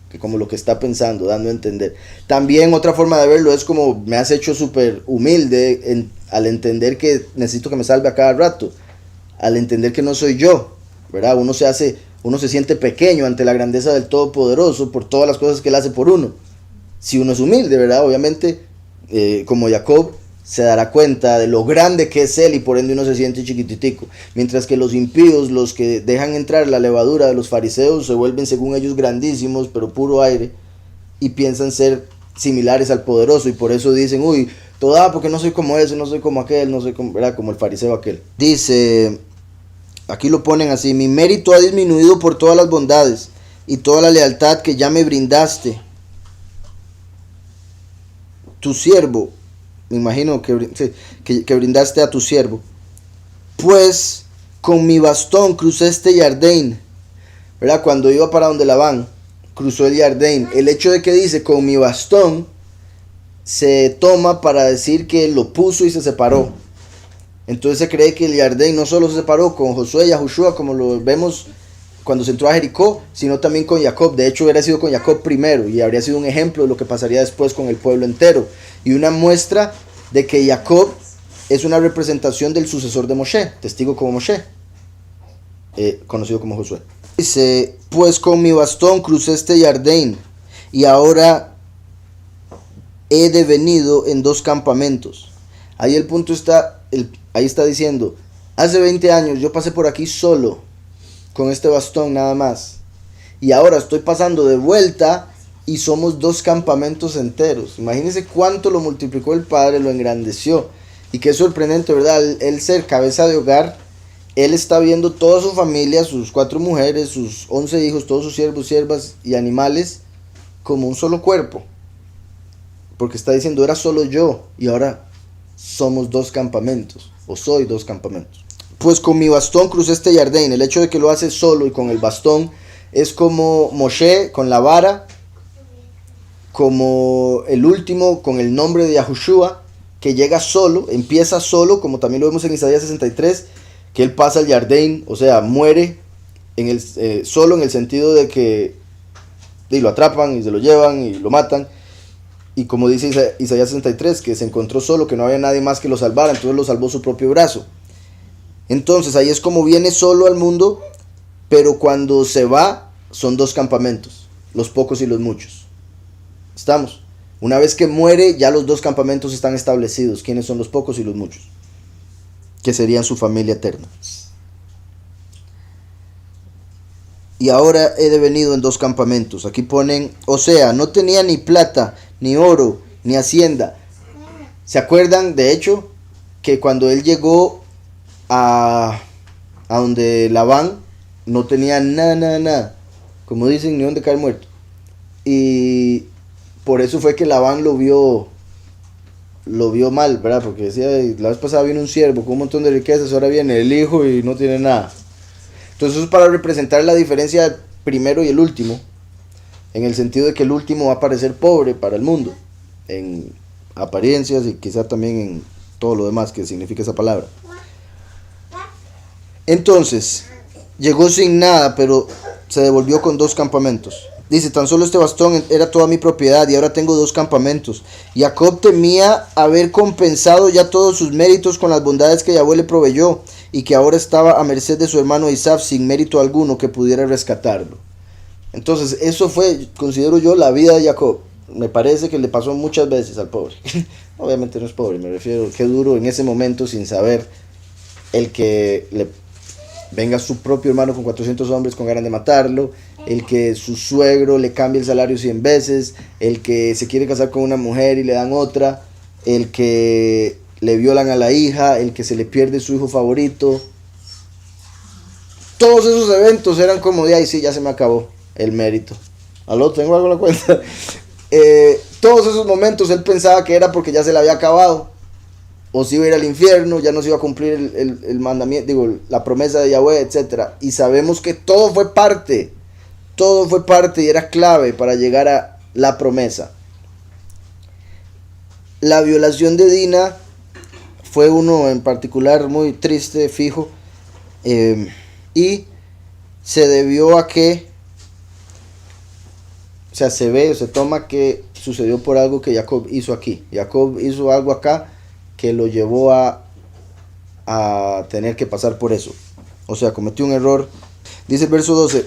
que como lo que está pensando, dando a entender. También otra forma de verlo es como me has hecho súper humilde al entender que necesito que me salve a cada rato, al entender que no soy yo, ¿verdad? Uno se siente pequeño ante la grandeza del Todopoderoso por todas las cosas que Él hace por uno. Si uno es humilde, ¿verdad? Obviamente, como Jacob, se dará cuenta de lo grande que es Él y por ende uno se siente chiquititico. Mientras que los impíos, los que dejan entrar la levadura de los fariseos, se vuelven según ellos grandísimos, pero puro aire, y piensan ser similares al poderoso, y por eso dicen, uy, porque no soy como ese, no soy como aquel, no soy como, ¿verdad? Como el fariseo aquel. Dice, aquí lo ponen así, mi mérito ha disminuido por todas las bondades y toda la lealtad que ya me brindaste. Tu siervo, me imagino que brindaste a tu siervo. Pues con mi bastón crucé este Jardín, ¿verdad? Cuando iba para donde Labán, cruzó el Jardín. El hecho de que dice con mi bastón se toma para decir que lo puso y se separó. Entonces se cree que el Jardín no solo se separó con Josué y Joshua, como lo vemos cuando se entró a Jericó, sino también con Jacob. De hecho, hubiera sido con Jacob primero y habría sido un ejemplo de lo que pasaría después con el pueblo entero, y una muestra de que Jacob es una representación del sucesor de Moshe, testigo como Moshe, conocido como Josué. Dice, pues con mi bastón crucé este Jardín y ahora he devenido en 2 campamentos. Ahí el punto está, ahí está diciendo, hace 20 años yo pasé por aquí solo, con este bastón nada más, y ahora estoy pasando de vuelta y somos 2 campamentos enteros. Imagínense cuánto lo multiplicó el Padre, lo engrandeció, y qué sorprendente, ¿verdad? El ser cabeza de hogar, él está viendo toda su familia, sus 4 mujeres, sus 11 hijos, todos sus siervos, siervas y animales, como un solo cuerpo, porque está diciendo, era solo yo, y ahora somos 2 campamentos, o soy 2 campamentos. Pues con mi bastón crucé este Jardín. El hecho de que lo hace solo y con el bastón es como Moshe con la vara, como el último con el nombre de Yahushua, que llega solo, empieza solo, como también lo vemos en Isaías 63, que él pasa el Jardín, o sea, muere solo en el sentido de que lo atrapan y se lo llevan y lo matan. Y como dice Isaías 63, que se encontró solo, que no había nadie más que lo salvara, entonces lo salvó su propio brazo. Entonces ahí es como viene solo al mundo, pero cuando se va son 2 campamentos, los pocos y los muchos. ¿Estamos? Una vez que muere ya los 2 campamentos están establecidos, quiénes son los pocos y los muchos, que serían su familia eterna. Y ahora he devenido en 2 campamentos. Aquí ponen, o sea, no tenía ni plata, ni oro, ni hacienda. ¿Se acuerdan, de hecho, que cuando él llegó a donde Labán, no tenía nada, como dicen, ni donde caer muerto? Y por eso fue que Labán lo vio mal, ¿verdad? Porque decía, la vez pasada vino un siervo con un montón de riquezas, ahora viene el hijo y no tiene nada. Entonces eso es para representar la diferencia del primero y el último, en el sentido de que el último va a parecer pobre para el mundo, en apariencias y quizá también en todo lo demás que significa esa palabra. Entonces, llegó sin nada, pero se devolvió con 2 campamentos. Dice, tan solo este bastón era toda mi propiedad y ahora tengo 2 campamentos. Jacob temía haber compensado ya todos sus méritos con las bondades que Yahweh le proveyó, y que ahora estaba a merced de su hermano Esaú sin mérito alguno que pudiera rescatarlo. Entonces eso fue, considero yo, la vida de Jacob. Me parece que le pasó muchas veces al pobre. Obviamente no es pobre, me refiero, qué duro en ese momento sin saber el que le venga su propio hermano con 400 hombres con ganas de matarlo, el que su suegro le cambie el salario 100 veces, el que se quiere casar con una mujer y le dan otra, el que le violan a la hija, el que se le pierde su hijo favorito. Todos esos eventos eran como de ahí, sí, ya se me acabó el mérito. ¿Aló? ¿Tengo algo en la cuenta? Todos esos momentos él pensaba que era porque ya se le había acabado, o se iba a ir al infierno, ya no se iba a cumplir el mandamiento, digo, la promesa de Yahweh, etc. Y sabemos que todo fue parte y era clave para llegar a la promesa. La violación de Dina fue uno en particular muy triste, fijo, y se debió a que, o sea, se toma que sucedió por algo que Jacob hizo aquí. Jacob hizo algo acá que lo llevó a tener que pasar por eso. O sea, cometió un error. Dice el verso 12,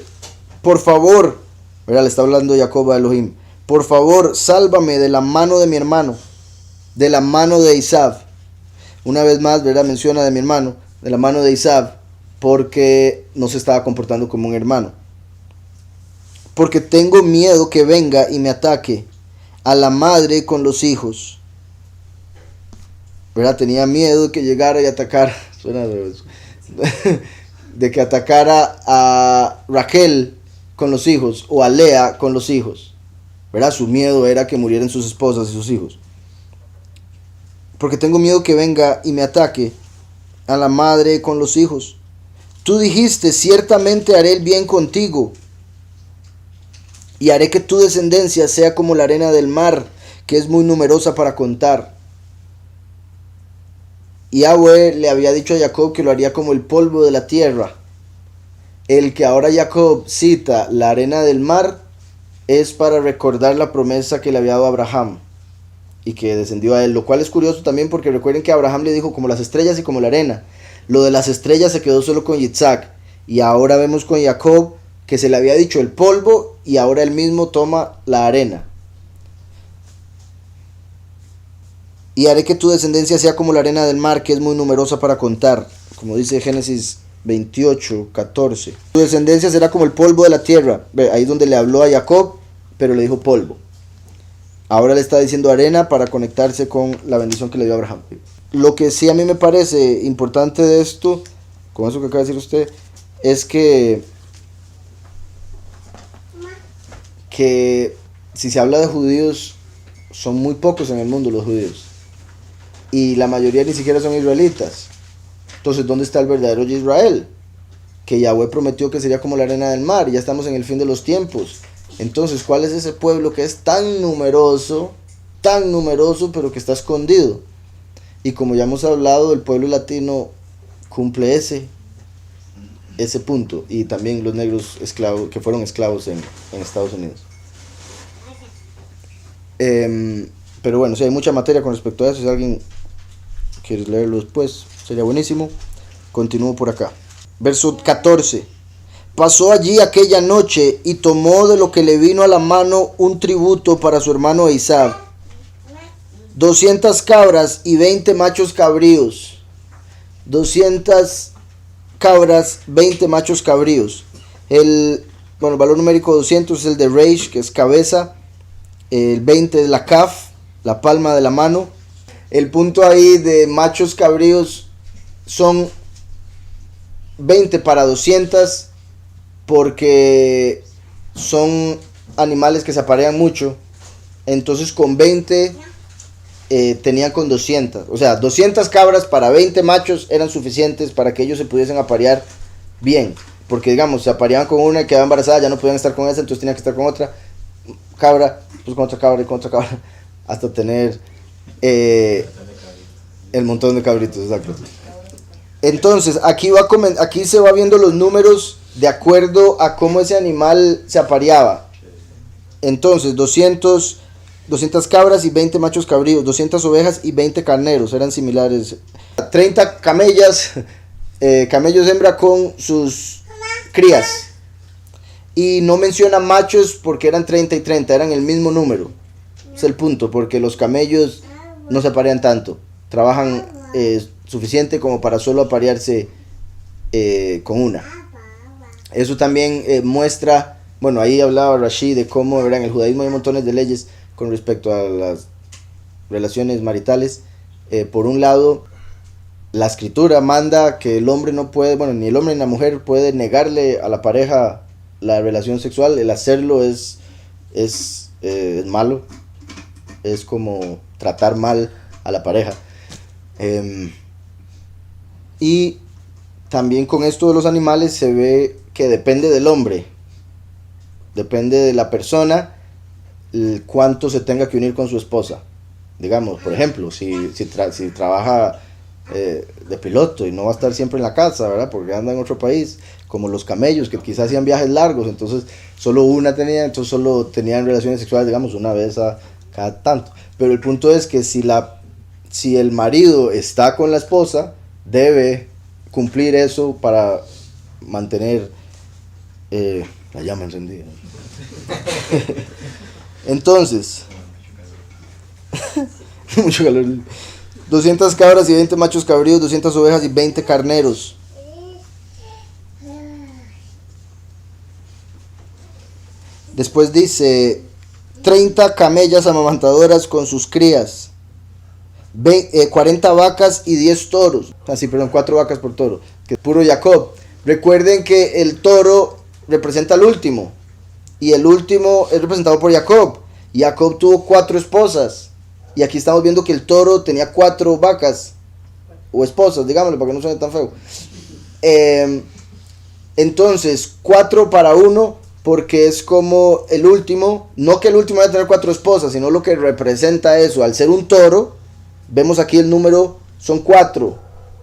por favor, ¿verdad? Le está hablando Jacob a Elohim, por favor, sálvame de la mano de mi hermano, de la mano de Esaú. Una vez más, ¿verdad? Menciona de mi hermano, de la mano de Esaú, porque no se estaba comportando como un hermano. Porque tengo miedo que venga y me ataque a la madre con los hijos. ¿Verdad? Tenía miedo de que llegara y atacara, de que atacara a Raquel con los hijos o a Lea con los hijos. ¿Verdad? Su miedo era que murieran sus esposas y sus hijos. Porque tengo miedo que venga y me ataque a la madre con los hijos. Tú dijiste, ciertamente haré el bien contigo, y haré que tu descendencia sea como la arena del mar, que es muy numerosa para contar. Y Yahweh le había dicho a Jacob que lo haría como el polvo de la tierra. El que ahora Jacob cita la arena del mar es para recordar la promesa que le había dado a Abraham y que descendió a él, lo cual es curioso también porque recuerden que Abraham le dijo como las estrellas y como la arena. Lo de las estrellas se quedó solo con Yitzhak, y ahora vemos con Jacob que se le había dicho el polvo y ahora él mismo toma la arena. Y haré que tu descendencia sea como la arena del mar, que es muy numerosa para contar, como dice Génesis 28, 14. Tu descendencia será como el polvo de la tierra. Ahí donde le habló a Jacob, pero le dijo polvo. Ahora le está diciendo arena para conectarse con la bendición que le dio a Abraham. Lo que sí a mí me parece importante de esto, con eso que acaba de decir usted, es que si se habla de judíos, son muy pocos en el mundo los judíos. Y la mayoría ni siquiera son israelitas. Entonces, ¿dónde está el verdadero Israel? Que Yahweh prometió que sería como la arena del mar. Ya estamos en el fin de los tiempos. Entonces, ¿cuál es ese pueblo que es tan numeroso, pero que está escondido? Y como ya hemos hablado, el pueblo latino cumple ese punto. Y también los negros esclavos, que fueron esclavos en Estados Unidos. Pero bueno, si hay mucha materia con respecto a eso. Si alguien quiere leerlo después, sería buenísimo. Continúo por acá. Verso 14. Pasó allí aquella noche y tomó de lo que le vino a la mano un tributo para su hermano Esaú, 200 cabras y 20 machos cabríos. 200 cabras, 20 machos cabríos. El valor numérico 200 es el de Reish, que es cabeza. El 20 es la kaf, la palma de la mano. El punto ahí de machos cabríos son 20 para 200, porque son animales que se aparean mucho. Entonces con 20 tenían con 200. O sea, 200 cabras para 20 machos eran suficientes para que ellos se pudiesen aparear bien. Porque digamos, se apareaban con una y quedaba embarazada, ya no podían estar con esa, entonces tenían que estar con otra cabra, pues con otra cabra y con otra cabra, hasta tener el montón de cabritos, exacto. Entonces, aquí se va viendo los números de acuerdo a cómo ese animal se apareaba. Entonces, 200 cabras y 20 machos cabríos, 200 ovejas y 20 carneros, eran similares. 30 camellas, camellos hembra con sus crías. Y no menciona machos porque eran 30 y 30, eran el mismo número. Es el punto, porque los camellos no se aparean tanto. Trabajan suficiente como para solo aparearse con una. Eso también muestra, bueno, ahí hablaba Rashi de cómo en el judaísmo hay montones de leyes con respecto a las relaciones maritales. Por un lado, la escritura manda que el hombre no puede, bueno, ni el hombre ni la mujer puede negarle a la pareja la relación sexual. El hacerlo es malo, es como tratar mal a la pareja. Y también con esto de los animales se ve que depende del hombre, depende de la persona, cuánto se tenga que unir con su esposa. Digamos, por ejemplo, si trabaja de piloto y no va a estar siempre en la casa, ¿verdad? Porque anda en otro país, como los camellos que quizás hacían viajes largos, entonces entonces solo tenían relaciones sexuales, digamos, una vez a cada tanto. Pero el punto es que si el marido está con la esposa, debe cumplir eso para mantener la llama encendida. Entonces, mucho calor. 200 cabras y 20 machos cabríos, 200 ovejas y 20 carneros. Después dice 30 camellas amamantadoras con sus crías, 40 vacas y 10 toros. Así, perdón, 4 vacas por toro, que es puro Jacob. Recuerden que el toro representa al último, y el último es representado por Jacob. Jacob tuvo 4 esposas, y aquí estamos viendo que el toro tenía 4 vacas, o esposas, digámosle, para que no suene tan feo. Entonces, 4 para 1, porque es como el último, no que el último vaya a tener 4 esposas, sino lo que representa eso. Al ser un toro, vemos aquí el número, son 4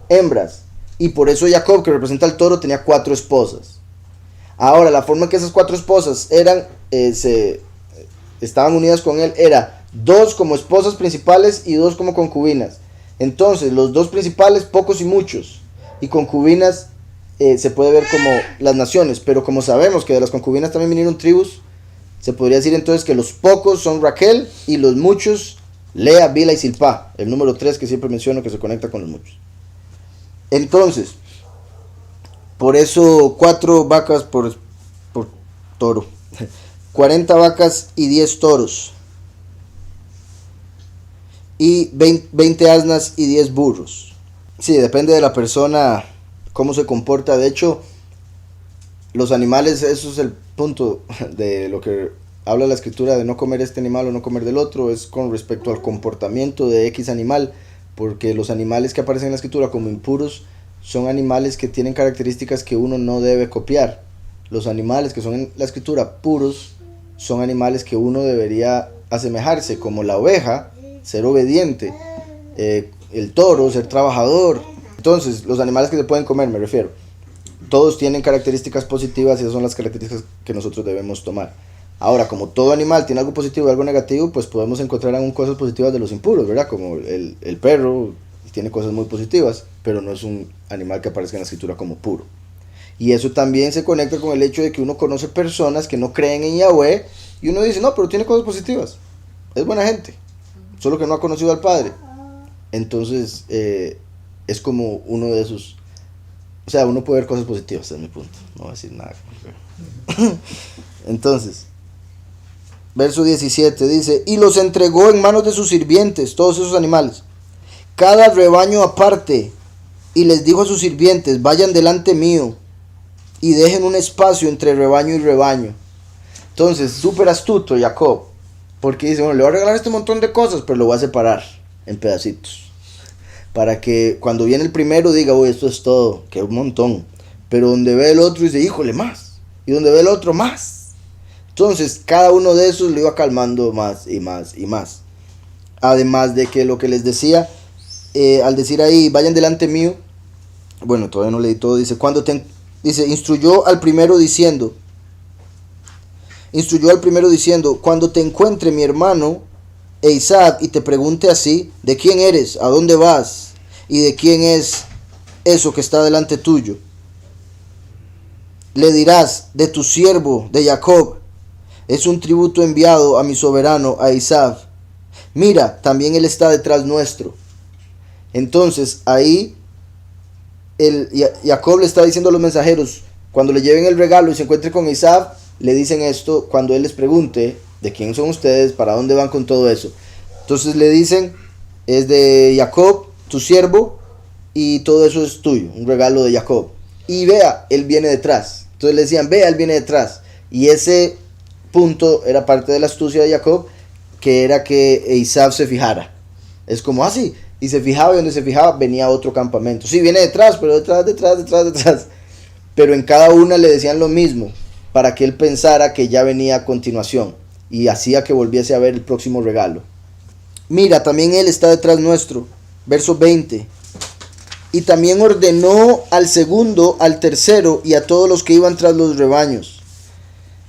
hembras, y por eso Jacob, que representa al toro, tenía 4 esposas. Ahora, la forma en que esas 4 esposas estaban unidas con él era 2 como esposas principales y 2 como concubinas. Entonces, los 2 principales, pocos y muchos, y concubinas se puede ver como las naciones, pero como sabemos que de las concubinas también vinieron tribus, se podría decir entonces que los pocos son Raquel y los muchos Lea, Bila y Silpá, el número 3 que siempre menciono que se conecta con los muchos. Entonces, por eso 4 vacas por toro, 40 vacas y 10 toros, y 20 asnas y 10 burros. Sí, depende de la persona cómo se comporta. De hecho, los animales, eso es el punto de lo que habla la escritura de no comer este animal o no comer del otro, es con respecto al comportamiento de X animal, porque los animales que aparecen en la escritura como impuros son animales que tienen características que uno no debe copiar. Los animales que son en la escritura puros son animales que uno debería asemejarse, como la oveja, ser obediente, el toro, ser trabajador. Entonces, los animales que se pueden comer, me refiero, todos tienen características positivas y esas son las características que nosotros debemos tomar. Ahora, como todo animal tiene algo positivo y algo negativo, pues podemos encontrar aún cosas positivas de los impuros, ¿verdad? Como el perro tiene cosas muy positivas, pero no es un animal que aparezca en la escritura como puro. Y eso también se conecta con el hecho de que uno conoce personas que no creen en Yahweh y uno dice, no, pero tiene cosas positivas, es buena gente, solo que no ha conocido al Padre. Entonces, es como uno de esos, o sea, uno puede ver cosas positivas, ese es mi punto, no voy a decir nada. Entonces, verso 17 dice, y los entregó en manos de sus sirvientes, todos esos animales, cada rebaño aparte, y les dijo a sus sirvientes, vayan delante mío, y dejen un espacio entre rebaño y rebaño. Entonces, súper astuto Jacob, porque dice, bueno, le voy a regalar este montón de cosas, pero lo voy a separar en pedacitos, para que cuando viene el primero diga, uy, esto es todo, que un montón, pero donde ve el otro dice, híjole, más, y donde ve el otro, más. Entonces, cada uno de esos le iba calmando más y más y más. Además de que lo que les decía, al decir ahí, vayan delante mío, bueno, todavía no leí todo, dice, instruyó al primero diciendo, cuando te encuentre mi hermano Isaac y te pregunte así, ¿de quién eres? ¿A dónde vas? ¿Y de quién es eso que está delante tuyo. Le dirás de tu siervo, de Jacob, es un tributo enviado a mi soberano, a Esaú. Mira, también él está detrás nuestro. Entonces ahí Jacob le está diciendo a los mensajeros, cuando le lleven el regalo y se encuentre con Esaú, le dicen esto cuando él les pregunte de quién son ustedes, para dónde van con todo eso. Entonces le dicen, es de Jacob, tu siervo, y todo eso es tuyo, un regalo de Jacob. Y vea, él viene detrás. Entonces le decían, vea, él viene detrás. Y ese punto era parte de la astucia de Jacob, que era que Esaú se fijara. Es como así. Y se fijaba, y donde se fijaba venía otro campamento. Sí, viene detrás, pero detrás. Pero en cada una le decían lo mismo, para que él pensara que ya venía a continuación. Y hacía que volviese a ver el próximo regalo. Mira, también él está detrás nuestro. Verso 20. Y también ordenó al segundo, al tercero y a todos los que iban tras los rebaños.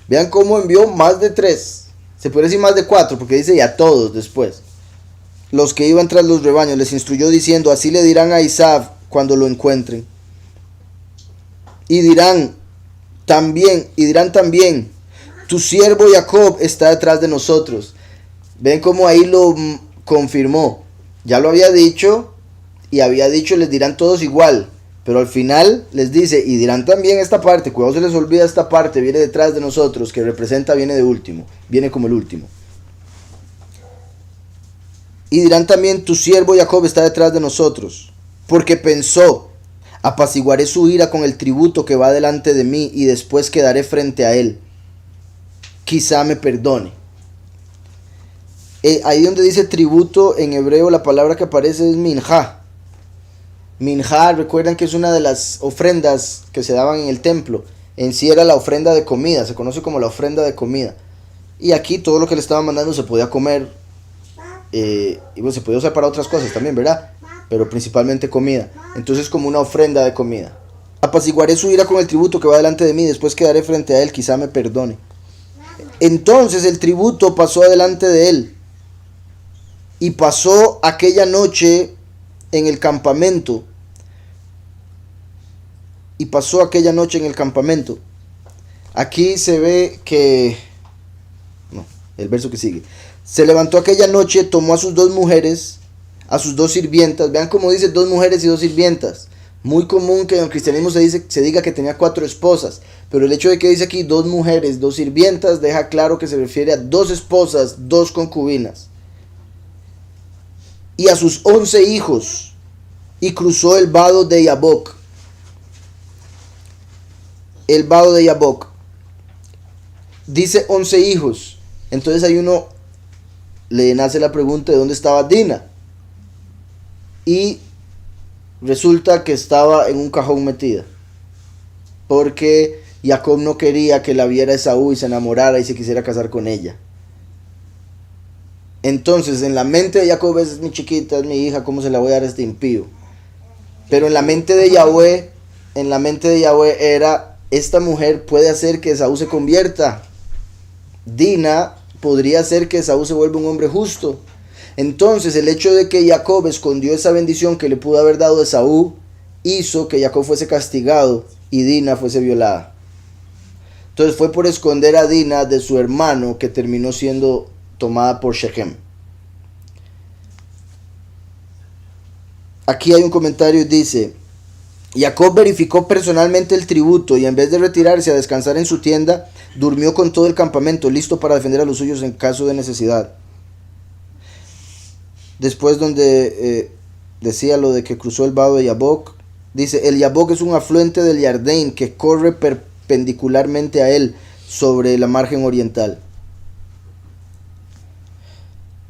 Vean cómo envió más de 3. Se puede decir más de 4, porque dice y a todos después. Los que iban tras los rebaños les instruyó diciendo, así le dirán a Esaú cuando lo encuentren. Y dirán también, tu siervo Jacob está detrás de nosotros. Ven cómo ahí lo confirmó. Ya lo había dicho, y había dicho, les dirán todos igual. Pero al final les dice, y dirán también esta parte, cuidado se les olvida esta parte, viene detrás de nosotros, que representa, viene de último, viene como el último. Y dirán también, tu siervo Jacob está detrás de nosotros, porque pensó, apaciguaré su ira con el tributo que va delante de mí, y después quedaré frente a él. Quizá me perdone. Ahí donde dice tributo, en hebreo la palabra que aparece es minjá. Minjá, recuerdan que es una de las ofrendas que se daban en el templo. En sí era la ofrenda de comida, se conoce como la ofrenda de comida. Y aquí todo lo que le estaban mandando se podía comer. Y bueno, se podía usar para otras cosas también, ¿verdad? Pero principalmente comida. Entonces como una ofrenda de comida. Apaciguaré su ira con el tributo que va delante de mí, después quedaré frente a él, quizá me perdone. Entonces el tributo pasó adelante de él. Y pasó aquella noche en el campamento. Aquí se ve que... No, el verso que sigue. Se levantó aquella noche, tomó a sus 2 mujeres, a sus 2 sirvientas. Vean cómo dice 2 mujeres y 2 sirvientas. Muy común que en el cristianismo se diga que tenía 4 esposas. Pero el hecho de que dice aquí 2 mujeres, 2 sirvientas, deja claro que se refiere a 2 esposas, 2 concubinas. Y a sus 11 hijos. Y cruzó el vado de Yabok. El vado de Yabok. Dice 11 hijos. Entonces hay uno, le nace la pregunta de dónde estaba Dina. Y resulta que estaba en un cajón metida. Porque Jacob no quería que la viera Esaú y se enamorara y se quisiera casar con ella. Entonces en la mente de Jacob es mi chiquita, es mi hija, ¿cómo se la voy a dar a este impío? Pero en la mente de Yahweh era, esta mujer puede hacer que Esaú se convierta. Dina podría hacer que Esaú se vuelva un hombre justo. Entonces el hecho de que Jacob escondió esa bendición que le pudo haber dado a Esaú, hizo que Jacob fuese castigado y Dina fuese violada. Entonces fue por esconder a Dina de su hermano que terminó siendo tomada por Shechem. Aquí hay un comentario y dice, Jacob verificó personalmente el tributo y en vez de retirarse a descansar en su tienda, durmió con todo el campamento, listo para defender a los suyos en caso de necesidad. Después donde decía lo de que cruzó el vado de Yabok, dice, el Yabok es un afluente del Jardín que corre perpendicularmente a él sobre la margen oriental.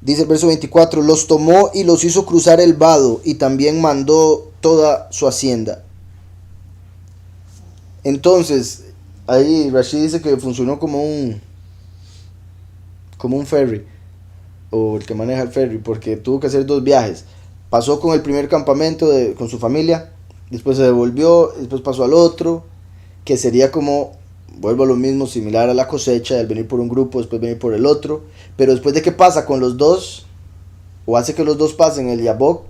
Dice el verso 24, los tomó y los hizo cruzar el vado y también mandó toda su hacienda. Entonces, ahí Rashid dice que funcionó como un ferry, o el que maneja el ferry, porque tuvo que hacer 2 viajes. Pasó con el primer campamento con su familia, después se devolvió, después pasó al otro, que sería como, vuelvo a lo mismo, similar a la cosecha, el venir por un grupo, después venir por el otro. Pero después de que pasa con los 2, o hace que los 2 pasen el Yabok,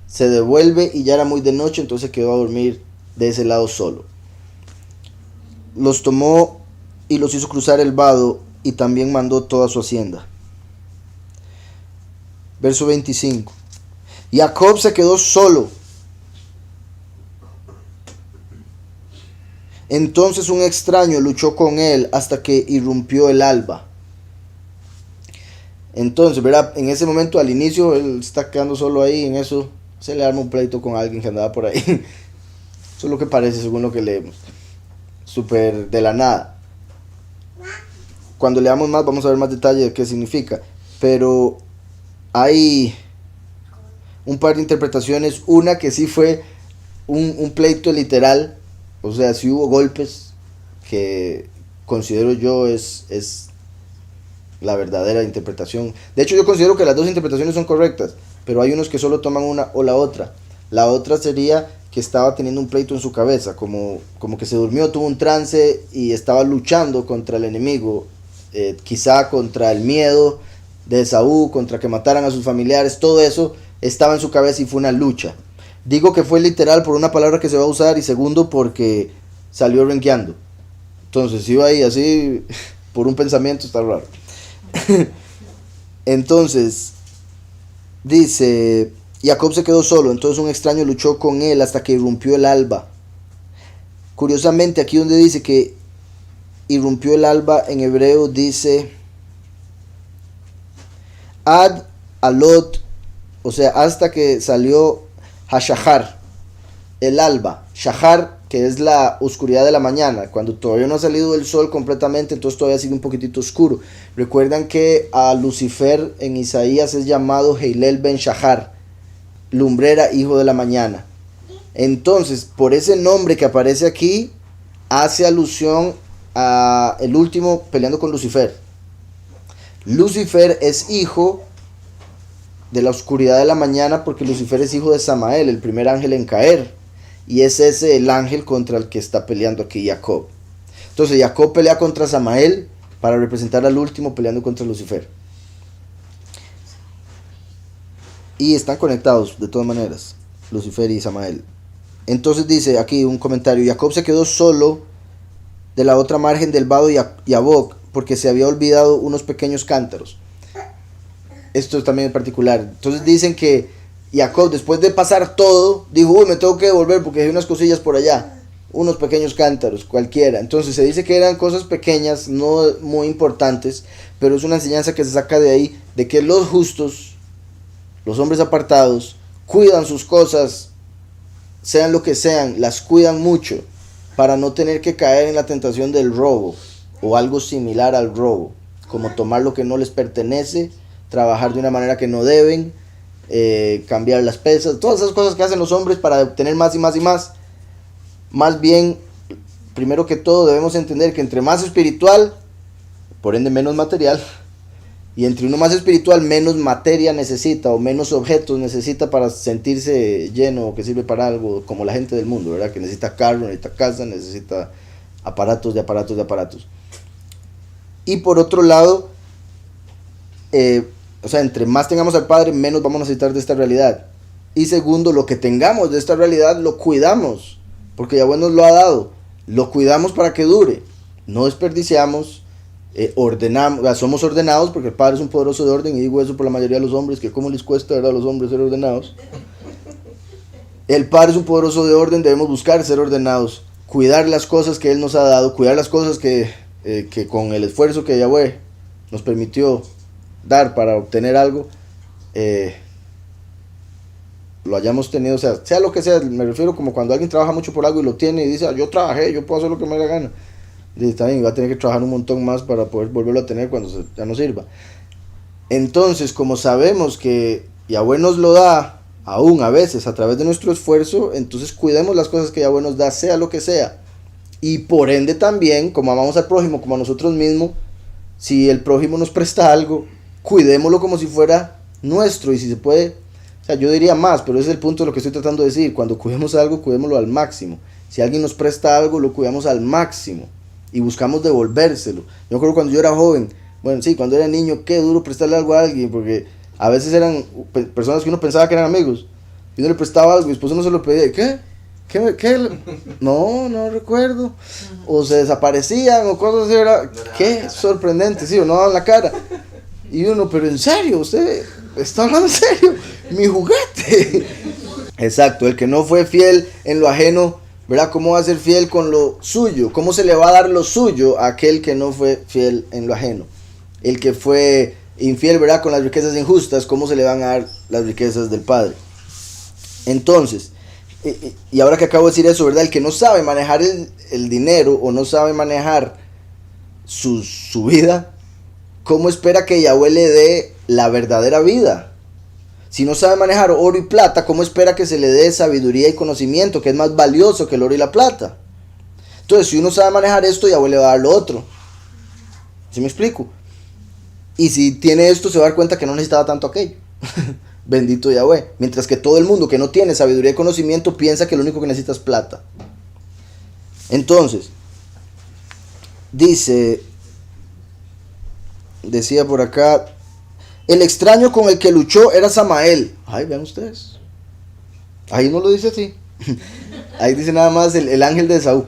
Se devuelve y ya era muy de noche, entonces quedó a dormir de ese lado solo. Los tomó y los hizo cruzar el vado y también mandó toda su hacienda. Verso 25. Jacob se quedó solo. Entonces un extraño luchó con él hasta que irrumpió el alba. Entonces, ¿verdad? En ese momento, al inicio, él está quedando solo ahí. En eso se le arma un pleito con alguien que andaba por ahí. Eso es lo que parece según lo que leemos. Súper de la nada. Cuando leamos más vamos a ver más detalle de qué significa. Pero hay un par de interpretaciones. Una que sí fue un pleito literal. O sea, sí hubo golpes que considero yo es la verdadera interpretación. De hecho, yo considero que las dos interpretaciones son correctas, pero hay unos que solo toman una o la otra. La otra sería que estaba teniendo un pleito en su cabeza, como que se durmió, tuvo un trance y estaba luchando contra el enemigo, quizá contra el miedo de Esaú, contra que mataran a sus familiares, todo eso estaba en su cabeza y fue una lucha. Digo que fue literal por una palabra que se va a usar y segundo porque salió renqueando. Entonces iba ahí así por un pensamiento, está raro. Entonces dice, Jacob se quedó solo, entonces un extraño luchó con él hasta que irrumpió el alba. Curiosamente, aquí donde dice que irrumpió el alba, en hebreo dice ad alot, o sea, hasta que salió hashahar, el alba. Shahar, que es la oscuridad de la mañana, cuando todavía no ha salido el sol completamente, entonces todavía sigue un poquitito oscuro. Recuerdan que a Lucifer en Isaías es llamado Heilel ben Shahar, lumbrera, hijo de la mañana. Entonces, por ese nombre que aparece aquí, hace alusión a el último peleando con Lucifer. Lucifer es hijo de la oscuridad de la mañana porque Lucifer es hijo de Samael, el primer ángel en caer. Y es ese el ángel contra el que está peleando aquí Jacob. Entonces Jacob pelea contra Samael para representar al último peleando contra Lucifer. Y están conectados de todas maneras, Lucifer y Samael. Entonces dice aquí un comentario, Jacob se quedó solo de la otra margen del vado Yabok porque se había olvidado unos pequeños cántaros. Esto es también en particular. Entonces dicen que Jacob, después de pasar todo, dijo, uy, me tengo que devolver porque hay unas cosillas por allá, unos pequeños cántaros, cualquiera. Entonces se dice que eran cosas pequeñas, no muy importantes, pero es una enseñanza que se saca de ahí, de que los justos, los hombres apartados, cuidan sus cosas, sean lo que sean, las cuidan mucho, para no tener que caer en la tentación del robo, o algo similar al robo, como tomar lo que no les pertenece, trabajar de una manera que no deben, cambiar las pesas, todas esas cosas que hacen los hombres para obtener más y más y más. Más bien, primero que todo debemos entender que entre más espiritual, por ende menos material, y entre uno más espiritual menos materia necesita o menos objetos necesita para sentirse lleno o que sirve para algo, como la gente del mundo, ¿verdad? Que necesita carro, necesita casa, necesita aparatos de aparatos de aparatos. Y por otro lado, o sea, entre más tengamos al Padre, menos vamos a necesitar de esta realidad. Y segundo, lo que tengamos de esta realidad, lo cuidamos. Porque Yahweh nos lo ha dado. Lo cuidamos para que dure. No desperdiciamos, ordenamos, somos ordenados, porque el Padre es un poderoso de orden. Y digo eso por la mayoría de los hombres, que cómo les cuesta, ¿verdad?, a los hombres ser ordenados. El Padre es un poderoso de orden, debemos buscar ser ordenados. Cuidar las cosas que Él nos ha dado. Cuidar las cosas que con el esfuerzo que Yahweh nos permitió dar para obtener algo, lo hayamos tenido, o sea lo que sea, me refiero como cuando alguien trabaja mucho por algo y lo tiene y dice, yo trabajé, yo puedo hacer lo que me dé la gana, y está bien, va a tener que trabajar un montón más para poder volverlo a tener cuando ya no sirva. Entonces, como sabemos que Yahweh nos lo da, aún a veces a través de nuestro esfuerzo, entonces cuidemos las cosas que Yahweh nos da, sea lo que sea, y por ende también, como amamos al prójimo como a nosotros mismos, si el prójimo nos presta algo, cuidémoslo como si fuera nuestro, y si se puede, o sea, yo diría más, pero ese es el punto de lo que estoy tratando de decir. Cuando cuidemos algo, cuidémoslo al máximo. Si alguien nos presta algo, lo cuidamos al máximo y buscamos devolvérselo. Yo creo que cuando yo era joven, bueno, sí, cuando era niño, qué duro prestarle algo a alguien, porque a veces eran personas que uno pensaba que eran amigos, Y uno le prestaba algo y mi esposo no se lo pedía. ¿Qué? ¿Qué? No recuerdo. O se desaparecían o cosas así, ¿verdad? Qué sorprendente, sí, uno daba la cara. Y uno, pero en serio, usted está hablando en serio, mi juguete. Exacto, el que no fue fiel en lo ajeno, ¿verdad? ¿Cómo va a ser fiel con lo suyo? ¿Cómo se le va a dar lo suyo a aquel que no fue fiel en lo ajeno? El que fue infiel, ¿verdad? Con las riquezas injustas, ¿cómo se le van a dar las riquezas del Padre? Entonces, y ahora que acabo de decir eso, ¿verdad? El que no sabe manejar el dinero o no sabe manejar su vida, ¿cómo espera que Yahweh le dé la verdadera vida? Si no sabe manejar oro y plata, ¿cómo espera que se le dé sabiduría y conocimiento, que es más valioso que el oro y la plata? Entonces, si uno sabe manejar esto, Yahweh le va a dar lo otro. ¿Sí me explico? Y si tiene esto, se va a dar cuenta que no necesitaba tanto aquello. Bendito Yahweh. Mientras que todo el mundo que no tiene sabiduría y conocimiento piensa que lo único que necesita es plata. Entonces, decía por acá, el extraño con el que luchó era Samael. Ay, vean ustedes. Ahí no lo dice así. Ahí dice nada más el ángel de Esaú.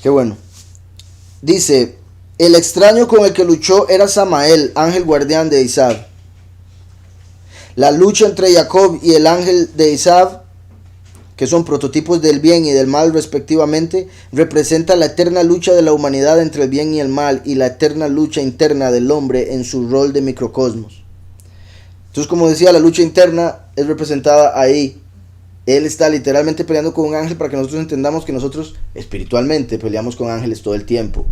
Qué bueno. Dice, el extraño con el que luchó era Samael, ángel guardián de Isab. La lucha entre Jacob y el ángel de Isab, que son prototipos del bien y del mal respectivamente, representa la eterna lucha de la humanidad entre el bien y el mal y la eterna lucha interna del hombre en su rol de microcosmos. Entonces, como decía, la lucha interna es representada ahí. Él está literalmente peleando con un ángel para que nosotros entendamos que nosotros espiritualmente peleamos con ángeles todo el tiempo.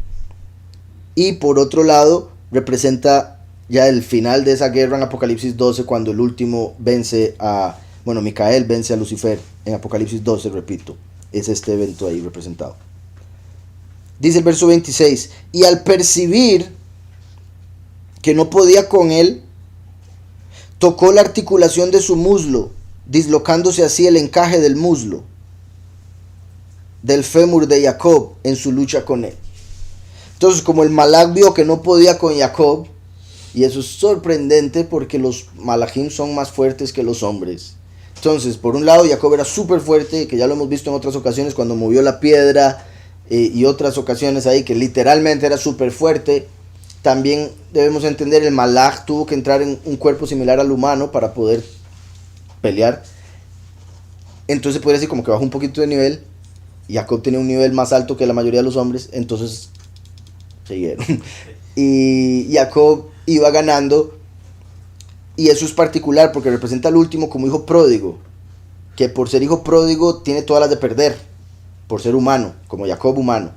Y por otro lado, representa ya el final de esa guerra en Apocalipsis 12, cuando el último vence a... Bueno, Micael vence a Lucifer en Apocalipsis 12, repito. Es este evento ahí representado. Dice el verso 26. Y al percibir que no podía con él, tocó la articulación de su muslo, dislocándose así el encaje del muslo, del fémur de Jacob en su lucha con él. Entonces, como el Malach vio que no podía con Jacob, y eso es sorprendente porque los malachim son más fuertes que los hombres. Entonces, por un lado, Jacob era súper fuerte, que ya lo hemos visto en otras ocasiones cuando movió la piedra y otras ocasiones ahí, que literalmente era súper fuerte. También debemos entender, el Malach tuvo que entrar en un cuerpo similar al humano para poder pelear. Entonces, podría decir como que bajó un poquito de nivel. Jacob tenía un nivel más alto que la mayoría de los hombres, entonces siguieron. Y Jacob iba ganando, y eso es particular porque representa al último como hijo pródigo, que por ser hijo pródigo tiene todas las de perder, por ser humano, como Jacob humano.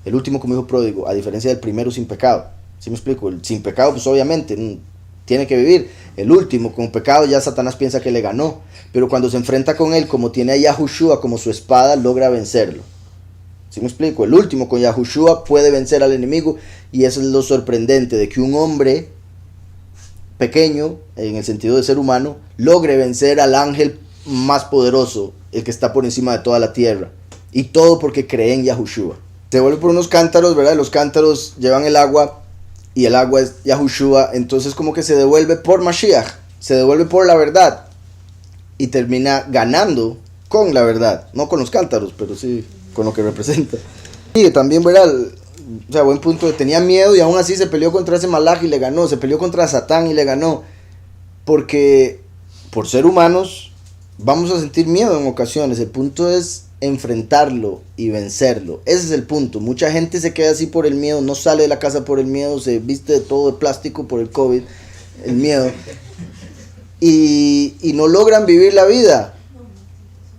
El último como hijo pródigo, a diferencia del primero sin pecado. ¿Sí me explico? El sin pecado pues obviamente tiene que vivir. El último con pecado ya Satanás piensa que le ganó, pero cuando se enfrenta con él, como tiene a Yahushua como su espada, logra vencerlo. ¿Sí me explico? El último con Yahushua puede vencer al enemigo, y eso es lo sorprendente, de que un hombre pequeño, en el sentido de ser humano, logre vencer al ángel más poderoso, el que está por encima de toda la tierra. Y todo porque cree en Yahushua. Se vuelve por unos cántaros, ¿verdad? Los cántaros llevan el agua, y el agua es Yahushua, entonces como que se devuelve por Mashiach, se devuelve por la verdad, y termina ganando con la verdad, no con los cántaros, pero sí con lo que representa. Y también, ¿verdad? O sea, buen punto, tenía miedo y aún así se peleó contra ese Malach y le ganó, se peleó contra Satán y le ganó, porque por ser humanos vamos a sentir miedo en ocasiones. El punto es enfrentarlo y vencerlo. Ese es el punto. Mucha gente se queda así por el miedo, no sale de la casa por el miedo, se viste de todo de plástico por el COVID, el miedo, y no logran vivir la vida.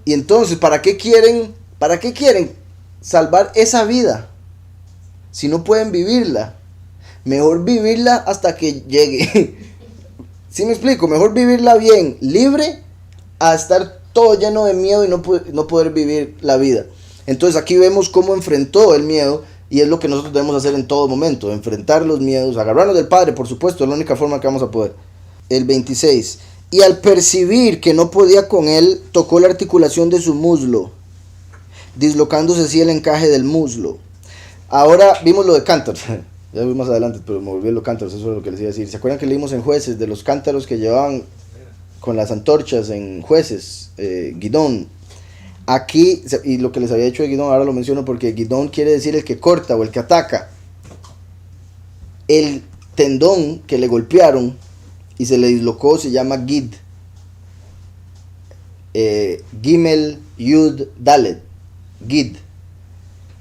Y entonces, ¿para qué quieren salvar esa vida si no pueden vivirla? Mejor vivirla hasta que llegue. ¿Sí me explico? Mejor vivirla bien, libre, a estar todo lleno de miedo y no poder vivir la vida. Entonces aquí vemos cómo enfrentó el miedo, y es lo que nosotros debemos hacer en todo momento, enfrentar los miedos, agarrarnos del Padre, por supuesto, es la única forma que vamos a poder. El 26. Y al percibir que no podía con él, tocó la articulación de su muslo, dislocándose así el encaje del muslo. Ahora vimos lo de cántaros. Ya lo vi más adelante, pero me volví a los cántaros, eso es lo que les iba a decir. ¿Se acuerdan que leímos en Jueces de los cántaros que llevaban con las antorchas en Jueces, Gidón. Aquí, y lo que les había dicho de Gidón, ahora lo menciono porque Gidón quiere decir el que corta o el que ataca. El tendón que le golpearon y se le dislocó se llama Gid. Gimel, Yud, Dalet. Gid.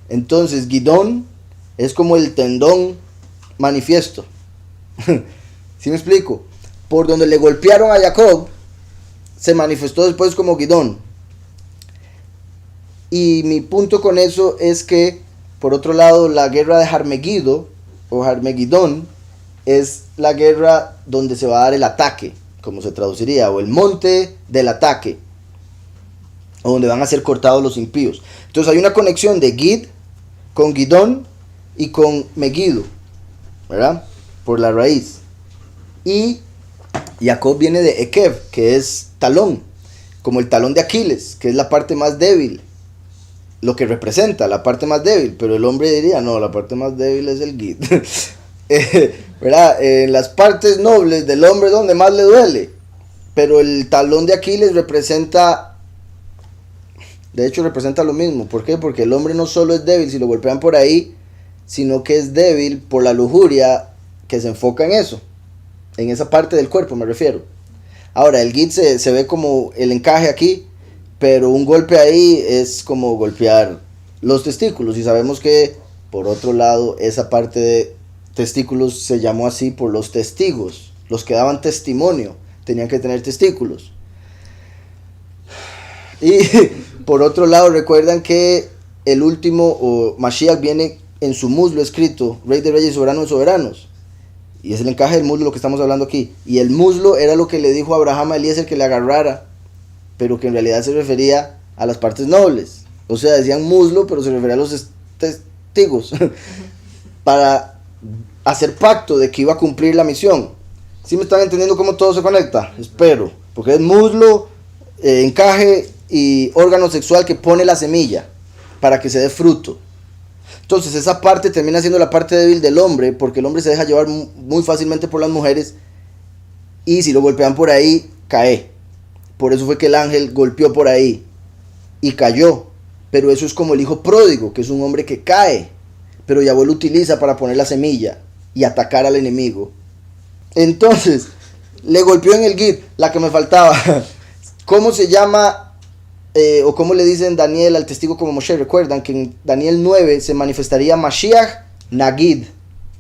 Entonces Gidón es como el tendón manifiesto. ¿Sí me explico? Por donde le golpearon a Jacob se manifestó después como Gidón. Y mi punto con eso es que, por otro lado, la guerra de Harmegido o Harmegidón es la guerra donde se va a dar el ataque, como se traduciría, o el monte del ataque, o donde van a ser cortados los impíos. Entonces hay una conexión de Gid con Gidón y con Megido, ¿verdad? Por la raíz. Y Jacob viene de Ekev, que es talón, como el talón de Aquiles, que es la parte más débil, lo que representa la parte más débil, pero el hombre diría, no, la parte más débil es el Gid. ¿Verdad? En las partes nobles del hombre es donde más le duele, pero el talón de Aquiles representa, de hecho representa lo mismo. ¿Por qué? Porque el hombre no solo es débil si lo golpean por ahí, sino que es débil por la lujuria que se enfoca en eso, en esa parte del cuerpo me refiero. Ahora, el Gid se ve como el encaje aquí, pero un golpe ahí es como golpear los testículos, y sabemos que, por otro lado, esa parte de testículos se llamó así por los testigos, los que daban testimonio, tenían que tener testículos. Y por otro lado, recuerdan que el último, o Mashiach, viene en su muslo escrito, Rey de Reyes, Soberano de Soberanos, y es el encaje del muslo lo que estamos hablando aquí, y el muslo era lo que le dijo a Abraham a Eliezer que le agarrara, pero que en realidad se refería a las partes nobles. O sea, decían muslo, pero se refería a los testigos. Para hacer pacto de que iba a cumplir la misión. ¿Sí me están entendiendo cómo todo se conecta? Espero. Porque es muslo, encaje y órgano sexual que pone la semilla para que se dé fruto. Entonces esa parte termina siendo la parte débil del hombre, porque el hombre se deja llevar muy fácilmente por las mujeres, y si lo golpean por ahí, cae. Por eso fue que el ángel golpeó por ahí y cayó. Pero eso es como el hijo pródigo, que es un hombre que cae, pero Yahweh lo utiliza para poner la semilla y atacar al enemigo. Entonces, le golpeó en el Gid, la que me faltaba. ¿Cómo se llama, o cómo le dicen Daniel al testigo como Moshe? Recuerdan que en Daniel 9 se manifestaría Mashiach Nagid,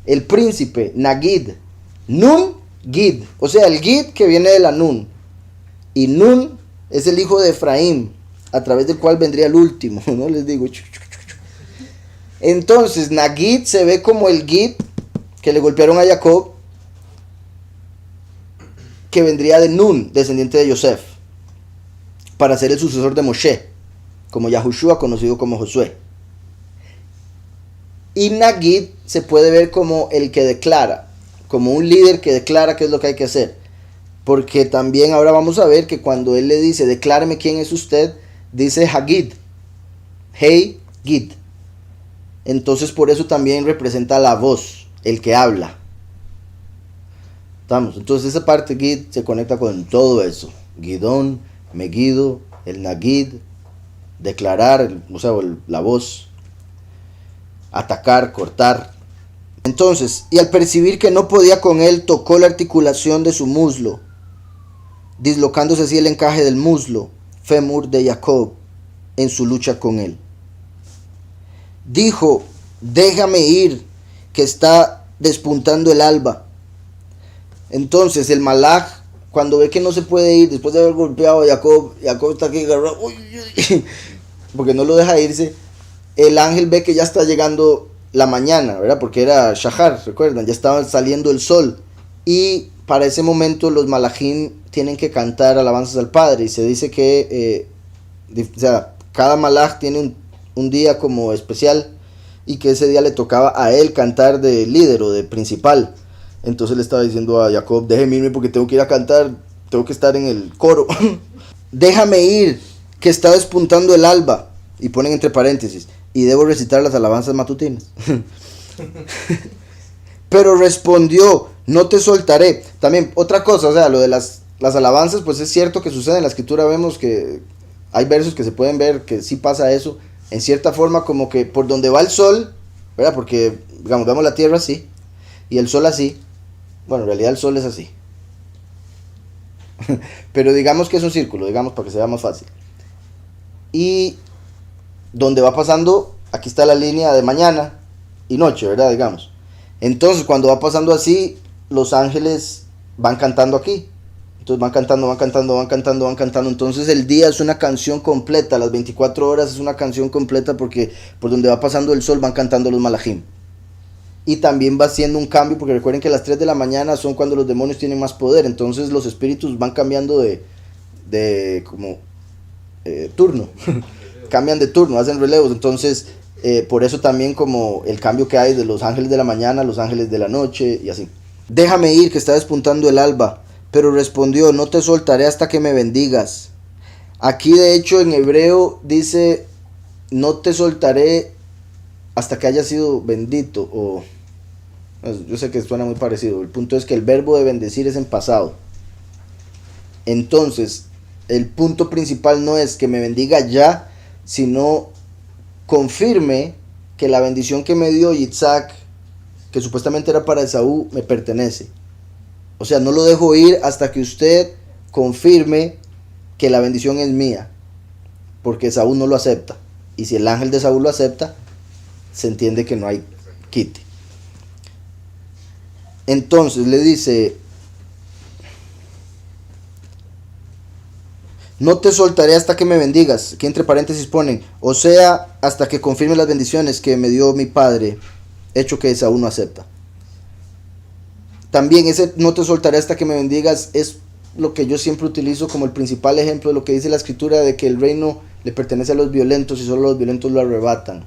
el príncipe Nagid, Nun Gid, o sea, el Gid que viene de la Nun. Y Nun es el hijo de Efraín, a través del cual vendría el último, ¿no? Les digo. Entonces, Nagid se ve como el Gid que le golpearon a Jacob, que vendría de Nun, descendiente de Yosef, para ser el sucesor de Moshe, como Yahushua, conocido como Josué. Y Nagid se puede ver como el que declara, como un líder que declara qué es lo que hay que hacer. Porque también ahora vamos a ver que cuando él le dice, decláreme quién es usted, dice Hagid, Hey Gid. Entonces por eso también representa la voz, el que habla. ¿Estamos? Entonces esa parte Gid se conecta con todo eso. Gidón, Megido, el Nagid, declarar, o sea, la voz, atacar, cortar. Entonces, y al percibir que no podía con él, tocó la articulación de su muslo, dislocándose así el encaje del muslo, fémur de Jacob, en su lucha con él. Dijo, déjame ir, que está despuntando el alba. Entonces el malaj, cuando ve que no se puede ir, después de haber golpeado a Jacob, Jacob está aquí agarrado, porque no lo deja irse, el ángel ve que ya está llegando la mañana, ¿verdad? Porque era Shahar, recuerdan, ya estaba saliendo el sol, y para ese momento los malajim tienen que cantar alabanzas al Padre, y se dice que o sea, cada malaj tiene un día como especial, y que ese día le tocaba a él cantar de líder o de principal. Entonces le estaba diciendo a Jacob, déjeme irme porque tengo que ir a cantar, tengo que estar en el coro. Déjame ir, que está despuntando el alba, y ponen entre paréntesis, y debo recitar las alabanzas matutinas. Pero respondió, no te soltaré. También otra cosa, o sea, lo de las las alabanzas, pues es cierto que sucede. En la escritura vemos que hay versos que se pueden ver que sí pasa eso, en cierta forma, como que por donde va el sol, ¿verdad? Porque, digamos, vemos la tierra así, y el sol así. Bueno, en realidad el sol es así. Pero digamos que es un círculo, digamos, para que sea más fácil. Y donde va pasando, aquí está la línea de mañana y noche, ¿verdad? Digamos. Entonces, cuando va pasando así, los ángeles van cantando aquí. Entonces van cantando, van cantando, van cantando, van cantando. Entonces el día es una canción completa, las 24 horas es una canción completa, porque por donde va pasando el sol van cantando los malajim. Y también va haciendo un cambio, porque recuerden que las 3 de la mañana son cuando los demonios tienen más poder. Entonces los espíritus van cambiando de como turno. Cambian de turno, hacen relevos. Entonces por eso también como el cambio que hay de los ángeles de la mañana a los ángeles de la noche y así. Déjame ir, que está despuntando el alba. Pero respondió, no te soltaré hasta que me bendigas. Aquí de hecho en hebreo dice, no te soltaré hasta que hayas sido bendito. O yo sé que suena muy parecido. El punto es que el verbo de bendecir es en pasado. Entonces, el punto principal no es que me bendiga ya, sino confirme que la bendición que me dio Yitzhak, que supuestamente era para Esaú, me pertenece. O sea, no lo dejo ir hasta que usted confirme que la bendición es mía, porque Esaú no lo acepta. Y si el ángel de Esaú lo acepta, se entiende que no hay quite. Entonces le dice, no te soltaré hasta que me bendigas, que entre paréntesis ponen, o sea, hasta que confirme las bendiciones que me dio mi padre, hecho que Esaú no acepta. También ese no te soltaré hasta que me bendigas es lo que yo siempre utilizo como el principal ejemplo de lo que dice la escritura, de que el reino le pertenece a los violentos y solo los violentos lo arrebatan.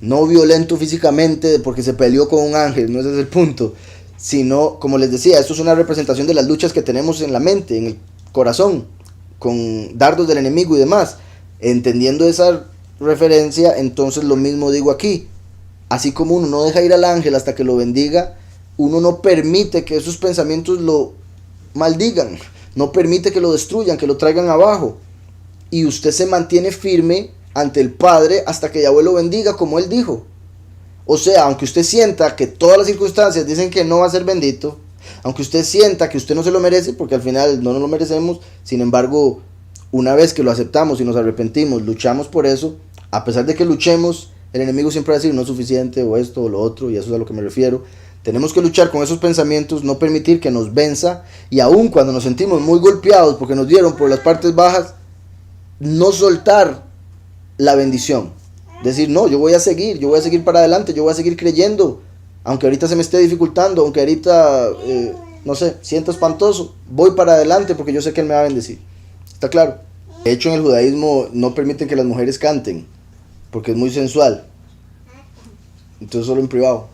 No violento físicamente porque se peleó con un ángel, no ese es el punto, sino, como les decía, esto es una representación de las luchas que tenemos en la mente, en el corazón, con dardos del enemigo y demás. Entendiendo esa referencia, entonces lo mismo digo aquí. Así como uno no deja ir al ángel hasta que lo bendiga, uno no permite que esos pensamientos lo maldigan, no permite que lo destruyan, que lo traigan abajo. Y usted se mantiene firme ante el Padre hasta que Yahweh lo bendiga, como él dijo. O sea, aunque usted sienta que todas las circunstancias dicen que no va a ser bendito, aunque usted sienta que usted no se lo merece, porque al final no nos lo merecemos, sin embargo, una vez que lo aceptamos y nos arrepentimos, luchamos por eso, a pesar de que luchemos, el enemigo siempre va a decir no es suficiente, o esto o lo otro, y eso es a lo que me refiero. Tenemos que luchar con esos pensamientos, no permitir que nos venza, y aun cuando nos sentimos muy golpeados porque nos dieron por las partes bajas, no soltar la bendición. Decir, no, yo voy a seguir para adelante, yo voy a seguir creyendo, aunque ahorita se me esté dificultando, aunque ahorita, no sé, siento espantoso, voy para adelante porque yo sé que Él me va a bendecir. ¿Está claro? De hecho, en el judaísmo no permiten que las mujeres canten, porque es muy sensual. Entonces solo en privado.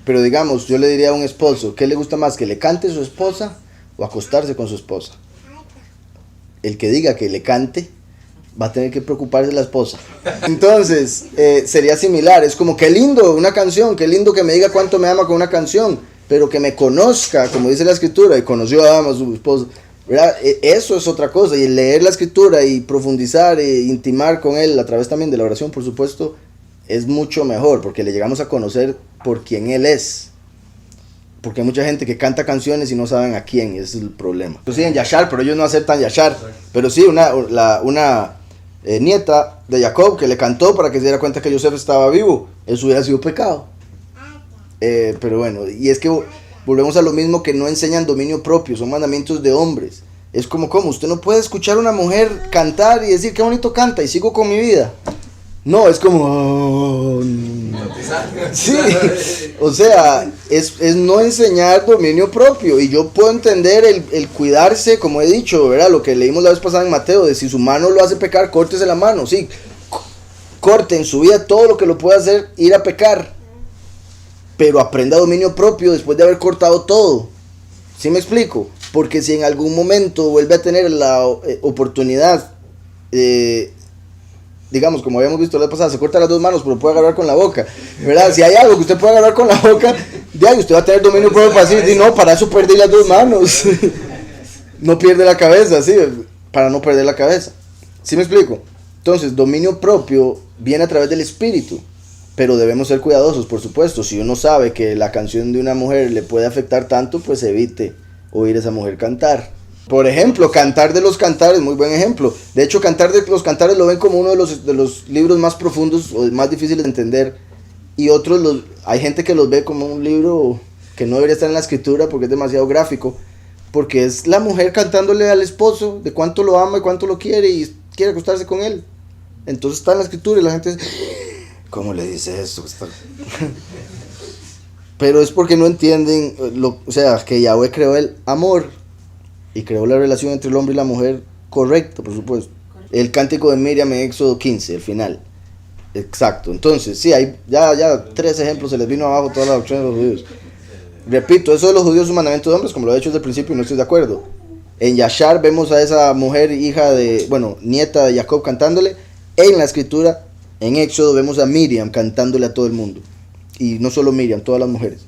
Pero digamos, yo le diría a un esposo, ¿qué le gusta más? ¿Que le cante a su esposa o acostarse con su esposa? El que diga que le cante va a tener que preocuparse de la esposa. Entonces, sería similar. Es como, qué lindo una canción, qué lindo que me diga cuánto me ama con una canción, pero que me conozca, como dice la escritura, y conoció a Adán, a su esposa, ¿verdad? Eso es otra cosa. Y el leer la escritura y profundizar e intimar con él a través también de la oración, por supuesto, es mucho mejor, porque le llegamos a conocer por quién él es. Porque hay mucha gente que canta canciones y no saben a quién, y ese es el problema. Ellos siguen Yashar, pero ellos no aceptan Yashar. Pero sí, una nieta de Jacob que le cantó para que se diera cuenta que Yosef estaba vivo, eso hubiera sido pecado. Pero bueno, y es que volvemos a lo mismo, que no enseñan dominio propio, son mandamientos de hombres. Es como, usted no puede escuchar a una mujer cantar y decir qué bonito canta y sigo con mi vida. No, es como... Oh, sí, o sea, es no enseñar dominio propio. Y yo puedo entender el cuidarse, como he dicho, ¿verdad? Lo que leímos la vez pasada en Mateo, de si su mano lo hace pecar, córtese la mano. Sí, corte en su vida todo lo que lo pueda hacer ir a pecar. Pero aprenda dominio propio después de haber cortado todo. ¿Sí me explico? Porque si en algún momento vuelve a tener la oportunidad, digamos, como habíamos visto la vez pasada, se corta las dos manos, pero puede agarrar con la boca, ¿verdad? Si hay algo que usted puede agarrar con la boca, De ahí usted va a tener dominio propio para decir, no, para eso perdí las dos manos. No pierde la cabeza, sí, para no perder la cabeza. ¿Sí me explico? Entonces, dominio propio viene a través del espíritu, pero debemos ser cuidadosos, por supuesto. Si uno sabe que la canción de una mujer le puede afectar tanto, pues evite oír a esa mujer cantar. Por ejemplo, Cantar de los Cantares, muy buen ejemplo. De hecho, Cantar de los Cantares lo ven como uno de los libros más profundos o más difíciles de entender. Y otros, hay gente que los ve como un libro que no debería estar en la escritura porque es demasiado gráfico. Porque es la mujer cantándole al esposo de cuánto lo ama y cuánto lo quiere y quiere acostarse con él. Entonces está en la escritura y la gente dice, ¿cómo le dice eso? Pero es porque no entienden, o sea, que Yahweh creó el amor y creó la relación entre el hombre y la mujer correcta, por supuesto. El cántico de Miriam en Éxodo 15, el final. Exacto. Entonces, sí, hay ya 3 ejemplos, se les vino abajo toda la doctrina de los judíos. Repito, eso de los judíos es un mandamiento de hombres, como lo he dicho desde el principio y no estoy de acuerdo. En Yashar vemos a esa mujer, nieta de Jacob cantándole. En la escritura, en Éxodo, vemos a Miriam cantándole a todo el mundo. Y no solo Miriam, todas las mujeres.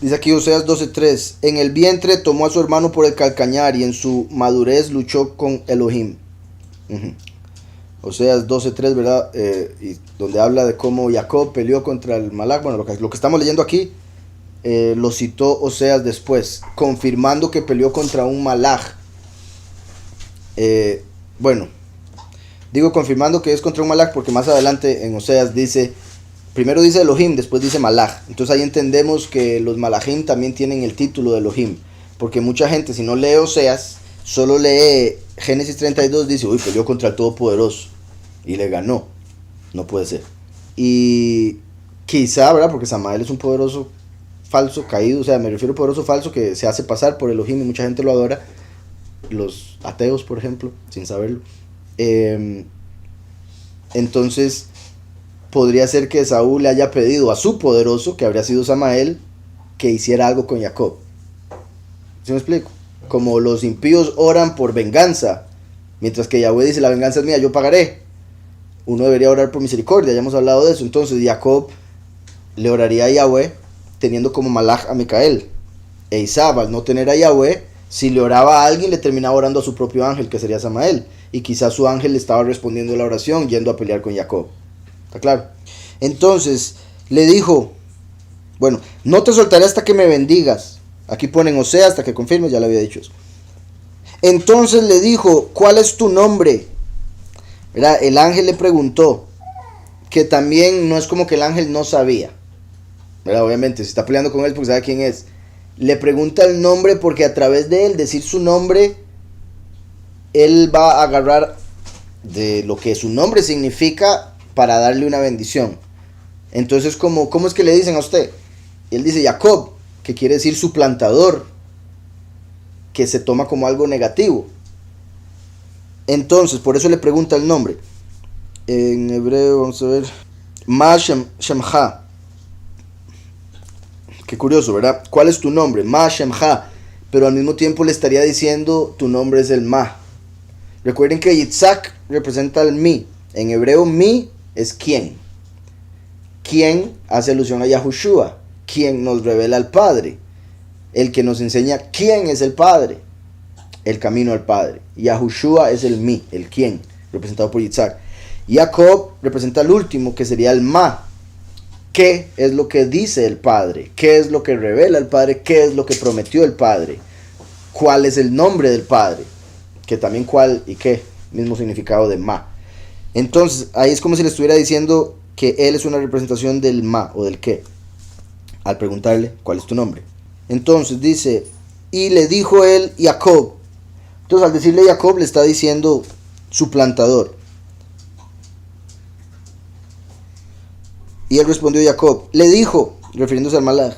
Dice aquí Oseas 12:3. En el vientre tomó a su hermano por el calcañar y en su madurez luchó con Elohim. Oseas 12:3, ¿verdad? Y donde habla de cómo Jacob peleó contra el Malach. Bueno, lo que estamos leyendo aquí lo citó Oseas después, confirmando que peleó contra un Malach. Digo confirmando que es contra un Malach porque más adelante en Oseas dice, primero dice Elohim, después dice Malach. Entonces ahí entendemos que los Malachim también tienen el título de Elohim. Porque mucha gente, si no lee Oseas, solo lee Génesis 32, dice, uy, peleó contra el Todopoderoso y le ganó. No puede ser. Y quizá, ¿verdad? Porque Samael es un poderoso falso, caído, o sea, me refiero a poderoso falso que se hace pasar por Elohim y mucha gente lo adora. Los ateos, por ejemplo, sin saberlo. Entonces podría ser que Saúl le haya pedido a su poderoso, que habría sido Samael, que hiciera algo con Jacob. ¿Sí me explico? Como los impíos oran por venganza, mientras que Yahweh dice, la venganza es mía, yo pagaré. Uno debería orar por misericordia, ya hemos hablado de eso. Entonces Jacob le oraría a Yahweh teniendo como Malach a Micael. E Isab, al no tener a Yahweh, si le oraba a alguien, le terminaba orando a su propio ángel, que sería Samael. Y quizás su ángel le estaba respondiendo la oración, yendo a pelear con Jacob. ¿Está claro? Entonces, le dijo, bueno, no te soltaré hasta que me bendigas. Aquí ponen Oseas, hasta que confirmes, ya le había dicho eso. Entonces le dijo, ¿cuál es tu nombre? ¿Verdad? El ángel le preguntó, que también no es como que el ángel no sabía. ¿Verdad? Obviamente, si está peleando con él porque sabe quién es. Le pregunta el nombre porque a través de él decir su nombre, él va a agarrar de lo que su nombre significa para darle una bendición. Entonces, ¿cómo es que le dicen a usted? Él dice Jacob, que quiere decir suplantador, que se toma como algo negativo. Entonces, por eso le pregunta el nombre. En hebreo, vamos a ver, Ma Shemcha. Qué curioso, ¿verdad? ¿Cuál es tu nombre? Ma Shemcha. Pero al mismo tiempo le estaría diciendo, tu nombre es el Ma. Recuerden que Yitzhak representa el mi. En hebreo, mi es quién. Quién hace alusión a Yahushua. Quien nos revela al Padre. El que nos enseña quién es el Padre. El camino al Padre. Yahushua es el mi, el quién, representado por Yitzhak. Jacob representa el último, que sería el ma. ¿Qué es lo que dice el Padre? ¿Qué es lo que revela el Padre? ¿Qué es lo que prometió el Padre? ¿Cuál es el nombre del Padre? Que también cuál y qué, mismo significado de ma. Entonces, ahí es como si le estuviera diciendo que él es una representación del ma o del qué, al preguntarle cuál es tu nombre. Entonces dice, y le dijo él Jacob. Entonces al decirle Jacob le está diciendo suplantador. Y él respondió Jacob, le dijo, refiriéndose al Malach,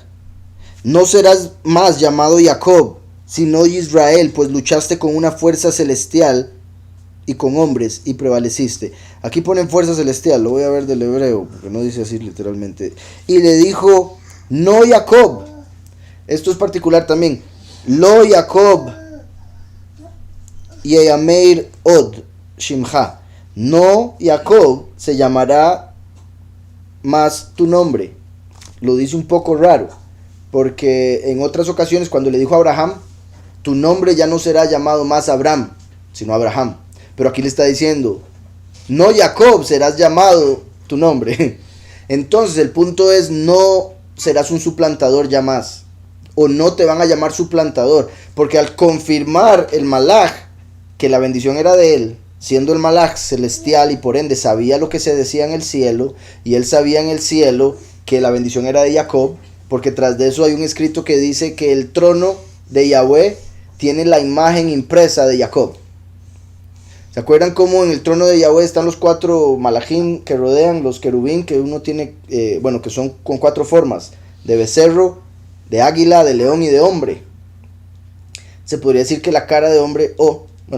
no serás más llamado Jacob, sino Israel, pues luchaste con una fuerza celestial y con hombres y prevaleciste. Aquí ponen fuerza celestial, lo voy a ver del hebreo, porque no dice así literalmente. Y le dijo, no Jacob. Esto es particular también. Lo Jacob Yeameir Od Shimcha. No Jacob se llamará más tu nombre. Lo dice un poco raro. porque en otras ocasiones cuando le dijo a Abraham, tu nombre ya no será llamado más Abraham, sino Abraham. Pero aquí le está diciendo, no Jacob serás llamado tu nombre. Entonces el punto es, no serás un suplantador ya más, o no te van a llamar suplantador, porque al confirmar el malaj que la bendición era de él, siendo el malaj celestial y por ende sabía lo que se decía en el cielo, y él sabía en el cielo que la bendición era de Jacob, porque tras de eso hay un escrito que dice que el trono de Yahweh tiene la imagen impresa de Jacob. ¿Se acuerdan cómo en el trono de Yahweh están los 4 malajim que rodean, los querubín, que uno tiene, que son con 4 formas, de becerro, de águila, de león y de hombre? Se podría decir que la cara de hombre,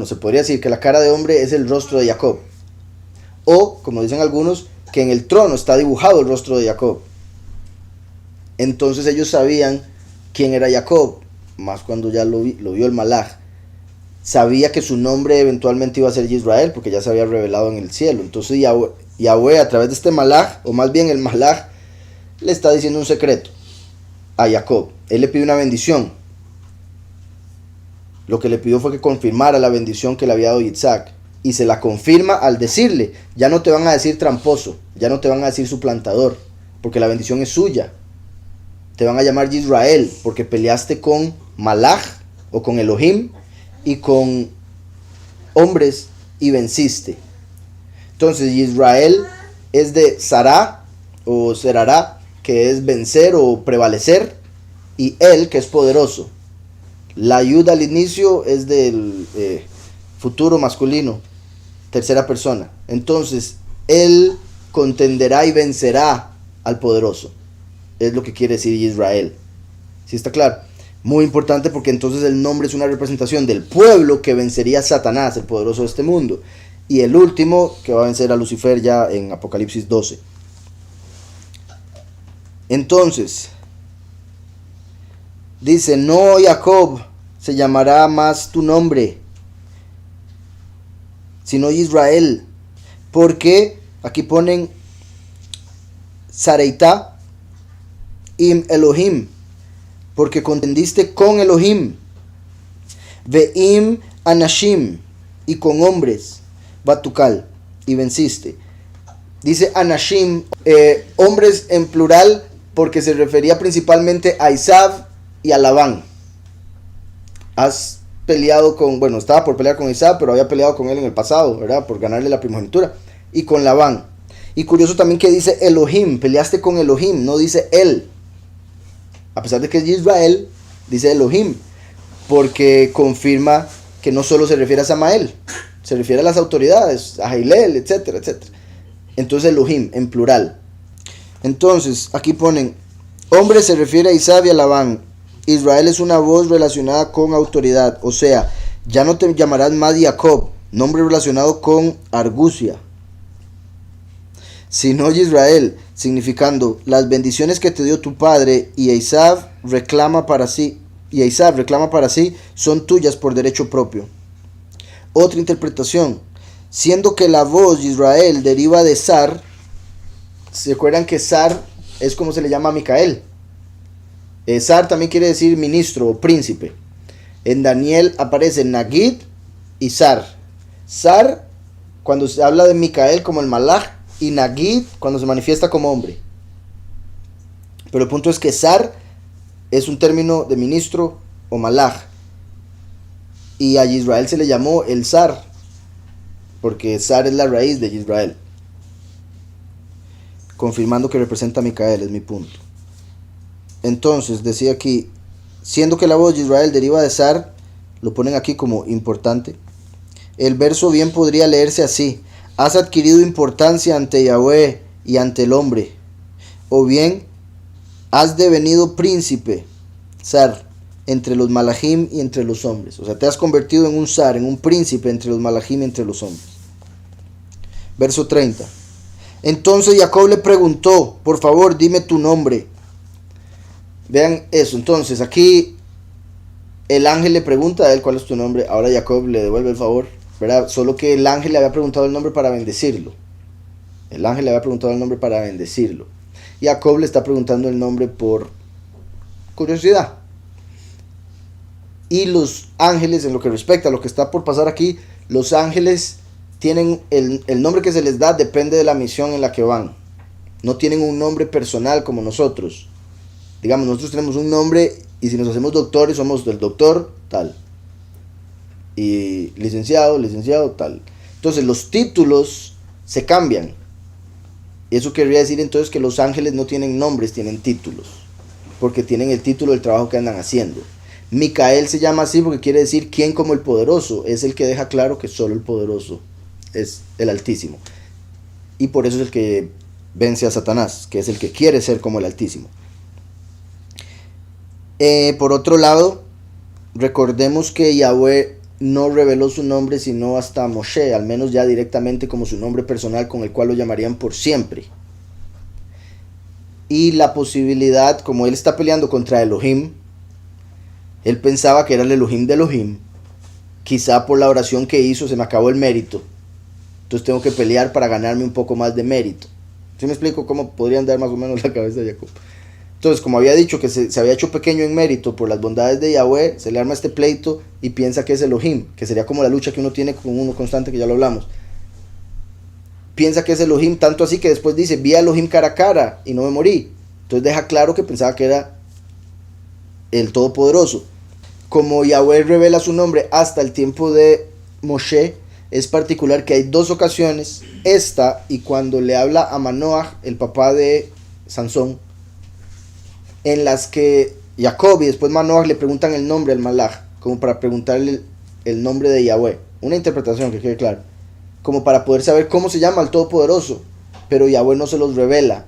se podría decir que la cara de hombre es el rostro de Jacob. O, como dicen algunos, que en el trono está dibujado el rostro de Jacob. Entonces ellos sabían quién era Jacob, más cuando ya lo vio el malaj. Sabía que su nombre eventualmente iba a ser Israel, porque ya se había revelado en el cielo. Entonces Yahweh a través de este malaj, o más bien el malaj, le está diciendo un secreto a Jacob. Él le pide una bendición. Lo que le pidió fue que confirmara la bendición que le había dado Yitzhak. Y se la confirma al decirle, ya no te van a decir tramposo, ya no te van a decir suplantador, porque la bendición es suya. Te van a llamar Israel, porque peleaste con malaj, o con Elohim, y con hombres, y venciste. Entonces Israel es de Sará, o Serará, que es vencer o prevalecer, y él, que es poderoso. La ayuda al inicio es del futuro masculino, tercera persona. Entonces él contenderá y vencerá al poderoso, es lo que quiere decir Israel. ¿Sí está claro? Muy importante, porque entonces el nombre es una representación del pueblo que vencería a Satanás, el poderoso de este mundo, y el último que va a vencer a Lucifer ya en Apocalipsis 12. Entonces dice, no Jacob se llamará más tu nombre, sino Israel, porque aquí ponen Sareitá im Elohim, porque contendiste con Elohim, veim anashim, y con hombres, batukal, y venciste. Dice anashim, hombres en plural, porque se refería principalmente a Isab y a Labán. Has peleado estaba por pelear con Isab, pero había peleado con él en el pasado, ¿verdad? Por ganarle la primogenitura. Y con Labán. Y curioso también que dice Elohim, peleaste con Elohim, no dice él. A pesar de que es Israel, dice Elohim, porque confirma que no solo se refiere a Samael, se refiere a las autoridades, a Jailel, etcétera, etcétera. Entonces Elohim, en plural. Entonces, aquí ponen, hombre se refiere a Isab y a Labán. Israel es una voz relacionada con autoridad, o sea, ya no te llamarás más Jacob, nombre relacionado con argucia, sino Israel, significando las bendiciones que te dio tu padre, y Isab reclama para sí, son tuyas por derecho propio. Otra interpretación, siendo que la voz Israel deriva de Sar. ¿Se acuerdan que Sar es como se le llama a Micael? Sar también quiere decir ministro o príncipe. En Daniel aparece Nagid y Sar. Sar cuando se habla de Micael como el malaj, y Nagid cuando se manifiesta como hombre. Pero el punto es que Sar es un término de ministro o malaj, y a Israel se le llamó el Sar, porque Sar es la raíz de Israel, confirmando que representa a Micael, es mi punto. Entonces decía aquí, siendo que la voz de Israel deriva de Sar, lo ponen aquí como importante. El verso bien podría leerse así: has adquirido importancia ante Yahweh y ante el hombre, o bien has devenido príncipe, Sar, entre los malajim y entre los hombres. O sea, te has convertido en un Sar, en un príncipe entre los malajim y entre los hombres. Verso 30. Entonces Jacob le preguntó, por favor, dime tu nombre. Vean eso. Entonces aquí el ángel le pregunta a él cuál es tu nombre. Ahora Jacob le devuelve el favor, ¿verdad? Solo que el ángel le había preguntado el nombre para bendecirlo. Jacob le está preguntando el nombre curiosidad. Y los ángeles, en lo que respecta a lo que está por pasar aquí, los ángeles tienen el nombre que se les da depende de la misión en la que van. No tienen un nombre personal como nosotros. Digamos, nosotros tenemos un nombre y si nos hacemos doctores somos del doctor tal. Y licenciado, tal. Entonces los títulos se cambian. Y eso querría decir entonces que los ángeles no tienen nombres, tienen títulos. Porque tienen el título del trabajo que andan haciendo. Micael se llama así porque quiere decir quien como el poderoso. Es el que deja claro que solo el poderoso es el Altísimo. Y por eso es el que vence a Satanás, que es el que quiere ser como el Altísimo. Por otro lado, recordemos que Yahweh no reveló su nombre sino hasta Moshe, al menos ya directamente como su nombre personal con el cual lo llamarían por siempre. Y la posibilidad, como él está peleando contra Elohim, él pensaba que era el Elohim de Elohim. Quizá por la oración que hizo se me acabó el mérito. Entonces tengo que pelear para ganarme un poco más de mérito. ¿Sí me explico cómo podría andar más o menos la cabeza de Jacob? Entonces, como había dicho que se había hecho pequeño en mérito por las bondades de Yahweh, se le arma este pleito y piensa que es Elohim, que sería como la lucha que uno tiene con uno constante, que ya lo hablamos. Piensa que es Elohim, tanto así que después dice, vi a Elohim cara a cara y no me morí. Entonces deja claro que pensaba que era el Todopoderoso. Como Yahweh revela su nombre hasta el tiempo de Moshe, es particular que hay dos ocasiones, esta y cuando le habla a Manoah, el papá de Sansón, en las que Jacob y después Manoah le preguntan el nombre al Malach, como para preguntarle el nombre de Yahweh. Una interpretación que quede claro, como para poder saber cómo se llama el Todopoderoso, pero Yahweh no se los revela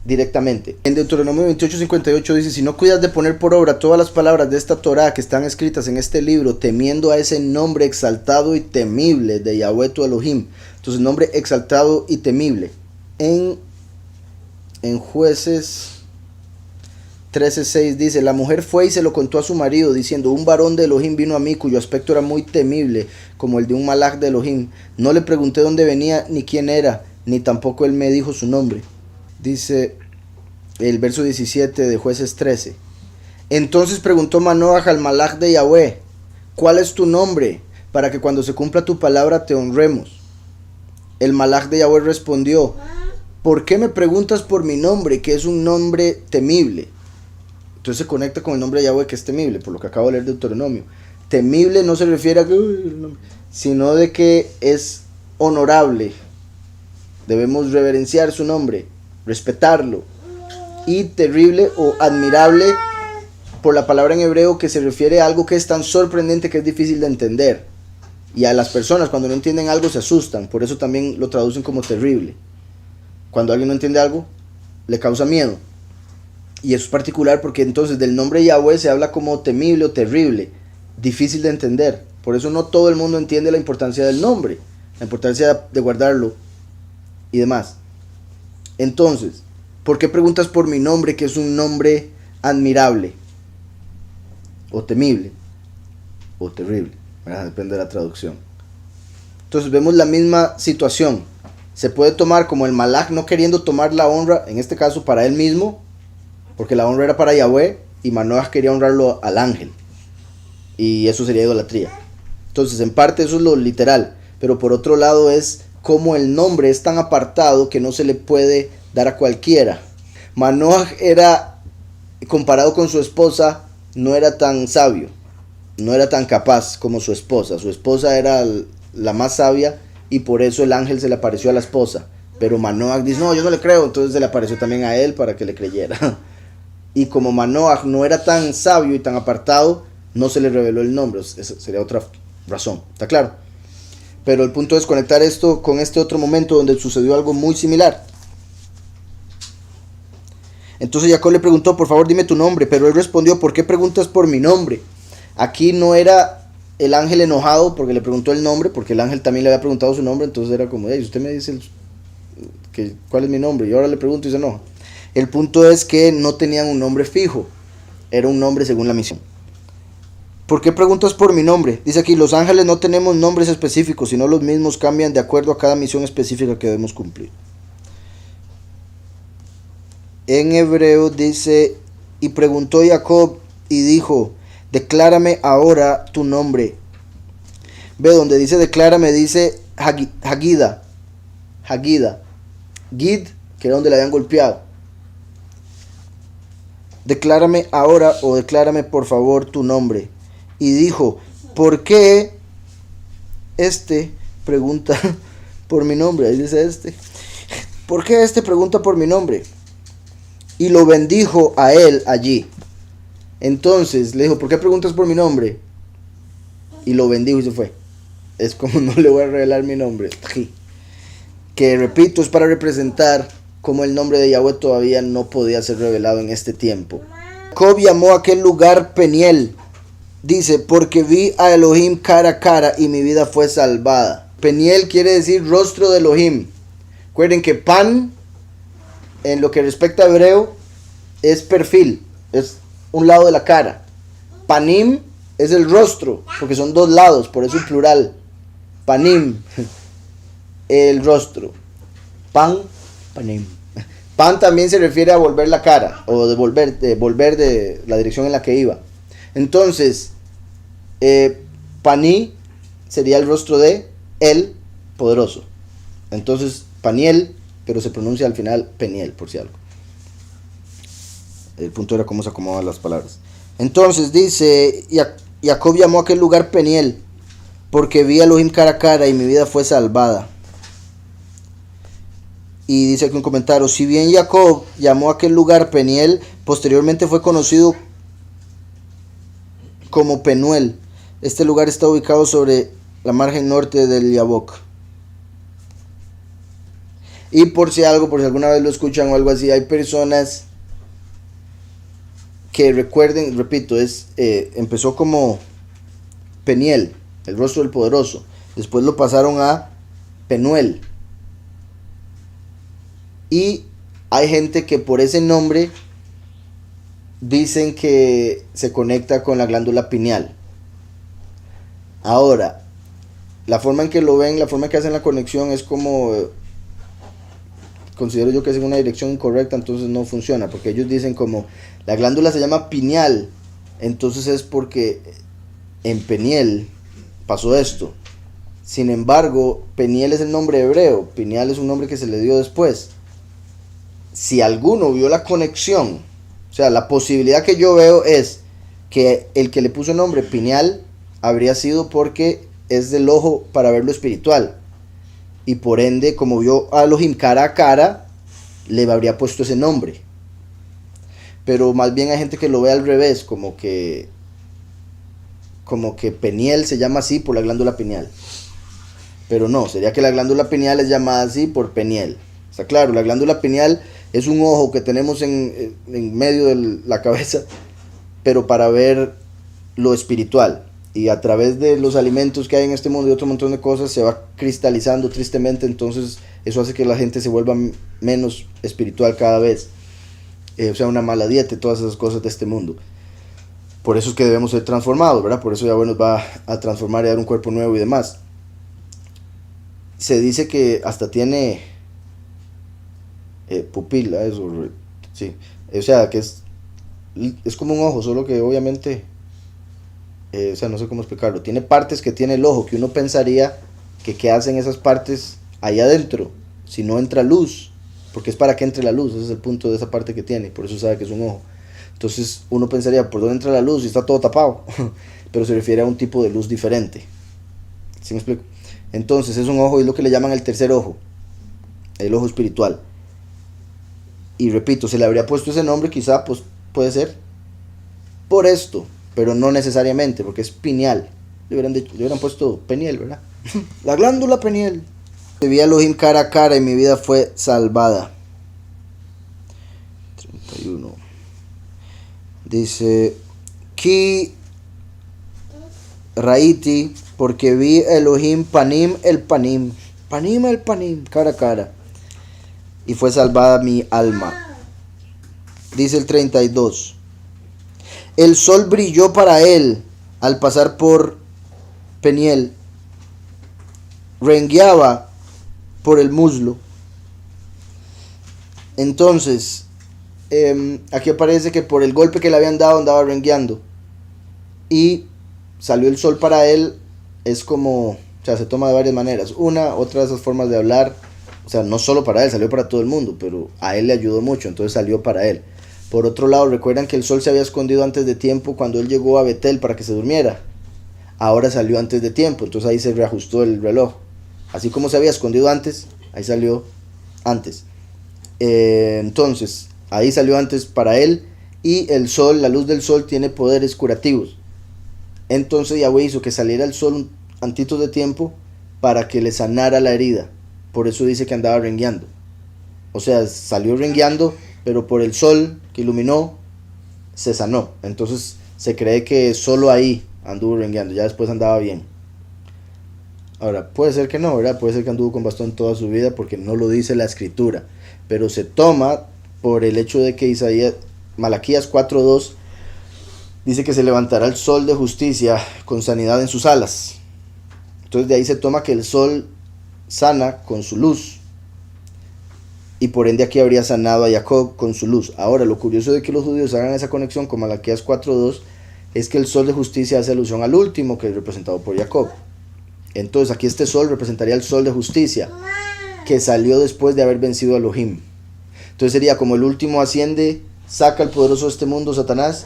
directamente. En Deuteronomio 28:58 dice, si no cuidas de poner por obra todas las palabras de esta Torah que están escritas en este libro, temiendo a ese nombre exaltado y temible de Yahweh tu Elohim. Entonces, nombre exaltado y temible. En Jueces 13:6 dice, la mujer fue y se lo contó a su marido, diciendo, un varón de Elohim vino a mí, cuyo aspecto era muy temible, como el de un malach de Elohim. No le pregunté dónde venía, ni quién era, ni tampoco él me dijo su nombre. Dice el verso 17 de Jueces 13. Entonces preguntó Manoah al malach de Yahweh, ¿cuál es tu nombre? Para que cuando se cumpla tu palabra te honremos. El malach de Yahweh respondió, ¿por qué me preguntas por mi nombre, que es un nombre temible? Entonces se conecta con el nombre de Yahweh, que es temible, por lo que acabo de leer de Deuteronomio. Temible no se refiere a sino de que es honorable. Debemos reverenciar su nombre, respetarlo. Y terrible o admirable por la palabra en hebreo, que se refiere a algo que es tan sorprendente que es difícil de entender. Y a las personas cuando no entienden algo se asustan, por eso también lo traducen como terrible. Cuando alguien no entiende algo, le causa miedo. Y eso es particular porque entonces del nombre de Yahweh se habla como temible o terrible, difícil de entender. Por eso no todo el mundo entiende la importancia del nombre, la importancia de guardarlo y demás. Entonces, ¿por qué preguntas por mi nombre, que es un nombre admirable? O temible, o terrible, ¿verdad? Depende de la traducción. Entonces vemos la misma situación. Se puede tomar como el malach no queriendo tomar la honra, en este caso para él mismo, porque la honra era para Yahweh, y Manoah quería honrarlo al ángel. Y eso sería idolatría. Entonces, en parte eso es lo literal, pero por otro lado es como el nombre es tan apartado que no se le puede dar a cualquiera. Manoah era, comparado con su esposa, no era tan sabio, no era tan capaz como su esposa. Su esposa era la más sabia y por eso el ángel se le apareció a la esposa. Pero Manoah dice, no, yo no le creo, entonces se le apareció también a él para que le creyera. Y como Manoah no era tan sabio y tan apartado, no se le reveló el nombre. Esa sería otra razón, ¿está claro? Pero el punto es conectar esto con este otro momento donde sucedió algo muy similar. Entonces Jacob le preguntó, por favor dime tu nombre, pero él respondió, ¿por qué preguntas por mi nombre? Aquí no era el ángel enojado porque le preguntó el nombre, porque el ángel también le había preguntado su nombre, entonces era como, usted me dice cuál es mi nombre, y ahora le pregunto y se enoja. El punto es que no tenían un nombre fijo, era un nombre según la misión. ¿Por qué preguntas por mi nombre? Dice aquí, los ángeles no tenemos nombres específicos, sino los mismos cambian de acuerdo a cada misión específica que debemos cumplir. En hebreo dice Y preguntó Jacob y dijo, declárame ahora tu nombre. Ve, donde dice declárame, dice Hagida. Gid, que era donde le habían golpeado. Declárame ahora o declárame por favor tu nombre. Y dijo, ¿por qué pregunta por mi nombre? Ahí dice ¿por qué pregunta por mi nombre? Y lo bendijo a él allí. Entonces le dijo, ¿por qué preguntas por mi nombre? Y lo bendijo y se fue. Es como no le voy a revelar mi nombre. Que repito, es para representar cómo el nombre de Yahweh todavía no podía ser revelado en este tiempo. Jacob llamó a aquel lugar Peniel. Dice, porque vi a Elohim cara a cara y mi vida fue salvada. Peniel quiere decir rostro de Elohim. Recuerden que pan, en lo que respecta a hebreo, es perfil, es un lado de la cara. Panim es el rostro, porque son dos lados, por eso el plural. Panim, el rostro. Pan, panim. Pan también se refiere a volver la cara, o de volver de la dirección en la que iba. Entonces, Paní sería el rostro de el poderoso. Entonces, Paniel, pero se pronuncia al final Peniel, por si algo. El punto era cómo se acomodaban las palabras. Entonces dice, Jacob llamó a aquel lugar Peniel, porque vi a Elohim cara a cara y mi vida fue salvada. Y dice aquí un comentario, si bien Jacob llamó a aquel lugar Peniel, posteriormente fue conocido como Penuel. Este lugar está ubicado sobre la margen norte del Yabok. Y por si alguna vez lo escuchan o algo así, hay personas que recuerden, repito, empezó como Peniel, el rostro del poderoso. Después lo pasaron a Penuel. Y hay gente que por ese nombre dicen que se conecta con la glándula pineal. Ahora, la forma en que lo ven, la forma en que hacen la conexión es como, considero yo que es en una dirección incorrecta, entonces no funciona, porque ellos dicen como la glándula se llama pineal, entonces es porque en Peniel pasó esto. Sin embargo, Peniel es el nombre hebreo, pineal es un nombre que se le dio después. Si alguno vio la conexión, o sea, la posibilidad que yo veo es que el que le puso el nombre pineal habría sido porque es del ojo para ver lo espiritual. Y por ende, como vio a Elohim cara a cara, le habría puesto ese nombre. Pero más bien hay gente que lo ve al revés, como que Peniel se llama así por la glándula pineal. Pero no, sería que la glándula pineal es llamada así por Peniel. Está claro, la glándula pineal es un ojo que tenemos en medio de la cabeza, pero para ver lo espiritual. Y a través de los alimentos que hay en este mundo y otro montón de cosas se va cristalizando tristemente, entonces eso hace que la gente se vuelva menos espiritual cada vez. O sea, una mala dieta y todas esas cosas de este mundo. Por eso es que debemos ser transformados, ¿verdad? Por eso Yahweh nos va a transformar y dar un cuerpo nuevo y demás. Se dice que hasta tiene pupila, eso, sí. O sea, que es como un ojo, solo que obviamente, o sea, no sé cómo explicarlo. Tiene partes que tiene el ojo, que uno pensaría que qué hacen esas partes ahí adentro, si no entra luz, porque es para que entre la luz, ese es el punto de esa parte que tiene, por eso sabe que es un ojo. Entonces uno pensaría, ¿por dónde entra la luz? Y está todo tapado, pero se refiere a un tipo de luz diferente. ¿Sí me explico? Entonces es un ojo, y es lo que le llaman el tercer ojo, el ojo espiritual. Y repito, se le habría puesto ese nombre, quizá, pues puede ser por esto, pero no necesariamente, porque es pineal. Le hubieran puesto Peniel, ¿verdad? La glándula Peniel. Vi a Elohim cara a cara y mi vida fue salvada. 31. Dice, Ki Raiti, porque vi a Elohim Panim el Panim. Panim el Panim, cara a cara. Y fue salvada mi alma. Dice el 32. El sol brilló para él al pasar por Peniel. Rengueaba por el muslo. Entonces, aquí aparece que por el golpe que le habían dado andaba rengueando. Y salió el sol para él, es como, o sea, se toma de varias maneras. Otra de esas formas de hablar, o sea, no solo para él, salió para todo el mundo, pero a él le ayudó mucho, entonces salió para él. Por otro lado, recuerdan que el sol se había escondido antes de tiempo cuando él llegó a Betel para que se durmiera. Ahora salió antes de tiempo, entonces ahí se reajustó el reloj. Así como se había escondido antes, ahí salió antes. Entonces, ahí salió antes para él. Y el sol, la luz del sol tiene poderes curativos. Entonces Yahweh hizo que saliera el sol antitos de tiempo para que le sanara la herida. Por eso dice que andaba rengueando. O sea, salió rengueando, pero por el sol que iluminó, se sanó. Entonces se cree que solo ahí anduvo rengueando, ya después andaba bien. Ahora, puede ser que no, ¿verdad? Puede ser que anduvo con bastón toda su vida porque no lo dice la escritura. Pero se toma por el hecho de que Malaquías 4:2 dice que se levantará el sol de justicia con sanidad en sus alas. Entonces de ahí se toma que el sol sana con su luz. Y por ende aquí habría sanado a Jacob con su luz. Ahora, lo curioso de que los judíos hagan esa conexión con Malaquías 4:2 es que el sol de justicia hace alusión al último, que es representado por Jacob. Entonces aquí este sol representaría el sol de justicia, que salió después de haber vencido a Elohim. Entonces sería como el último asciende, saca al poderoso de este mundo, Satanás,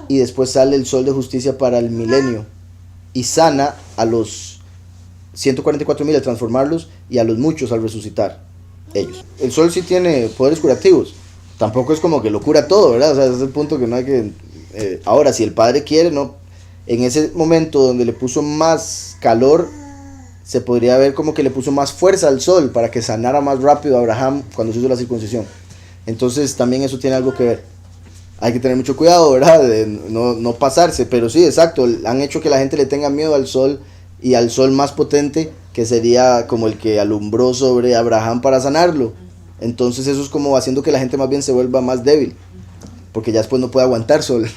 y después sale el sol de justicia para el milenio, y sana a los 144,000 al transformarlos, y a los muchos al resucitar ellos. El sol sí tiene poderes curativos, tampoco es como que lo cura todo, ¿verdad? O sea, ese es el punto que no hay que... ahora, si el Padre quiere, no, en ese momento donde le puso más calor, se podría ver como que le puso más fuerza al sol para que sanara más rápido a Abraham cuando se hizo la circuncisión. Entonces también eso tiene algo que ver. Hay que tener mucho cuidado, ¿verdad? De no pasarse, pero sí, exacto, han hecho que la gente le tenga miedo al sol, y al sol más potente, que sería como el que alumbró sobre Abraham para sanarlo. Entonces eso es como haciendo que la gente más bien se vuelva más débil, porque ya después no puede aguantar sol.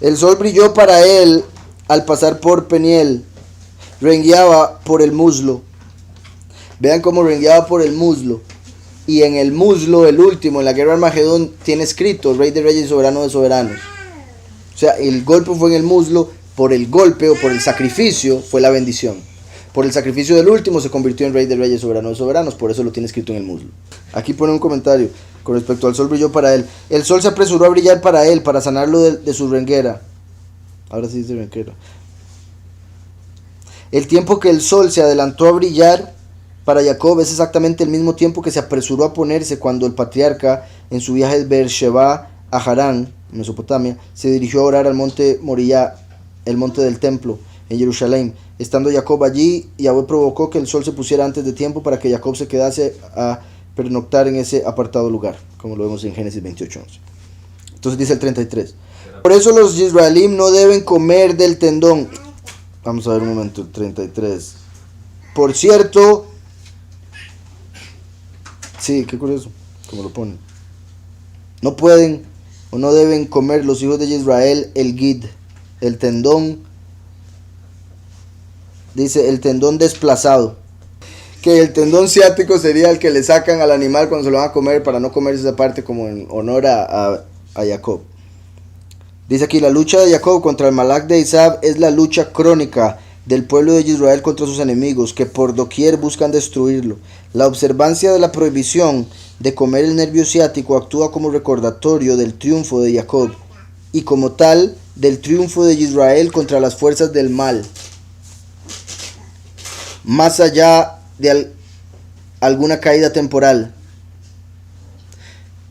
El sol brilló para él al pasar por Peniel, rengueaba por el muslo. Vean cómo rengueaba por el muslo. Y en el muslo, el último, en la guerra de Armagedón, tiene escrito Rey de Reyes y Soberano de Soberanos. O sea, el golpe fue en el muslo. Por el golpe o por el sacrificio fue la bendición. Por el sacrificio del último se convirtió en Rey de Reyes, Soberano de Soberanos. Por eso lo tiene escrito en el muslo. Aquí pone un comentario con respecto al sol brilló para él. El sol se apresuró a brillar para él, para sanarlo de su renguera. Ahora sí dice renguera. El tiempo que el sol se adelantó a brillar para Jacob es exactamente el mismo tiempo que se apresuró a ponerse cuando el patriarca, en su viaje de Beersheba a Harán, Mesopotamia, se dirigió a orar al monte Moriah, el monte del templo, en Jerusalén. Estando Jacob allí, Yahweh provocó que el sol se pusiera antes de tiempo para que Jacob se quedase a pernoctar en ese apartado lugar, como lo vemos en Génesis 28:11. Entonces dice el 33. Por eso los israelíes no deben comer del tendón. Vamos a ver un momento, el 33. Por cierto, sí, qué curioso, como lo ponen. No pueden o no deben comer los hijos de Israel el gid, el tendón. Dice el tendón desplazado. Que el tendón ciático sería el que le sacan al animal cuando se lo van a comer, para no comerse esa parte, como en honor a Jacob. Dice aquí, la lucha de Jacob contra el Malak de Isab es la lucha crónica del pueblo de Israel contra sus enemigos, que por doquier buscan destruirlo. La observancia de la prohibición de comer el nervio ciático actúa como recordatorio del triunfo de Jacob, y como tal, del triunfo de Israel contra las fuerzas del mal, más allá de alguna caída temporal.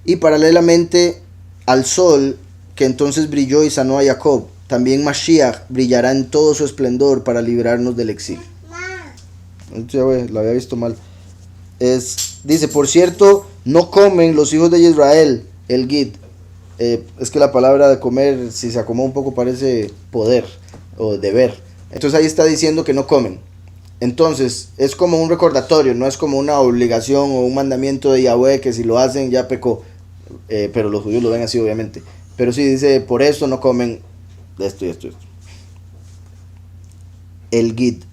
Y paralelamente al sol que entonces brilló y sanó a Jacob, también Mashiach brillará en todo su esplendor para librarnos del exilio. Ya lo había visto mal. Dice, por cierto, no comen los hijos de Israel el gid. Es que la palabra de comer, si se acomoda un poco, parece poder o deber. Entonces ahí está diciendo que no comen. Entonces es como un recordatorio, no es como una obligación o un mandamiento de Yahweh que si lo hacen ya pecó. Pero los judíos lo ven así, obviamente. Pero sí dice, por eso no comen esto y esto y esto. El gid.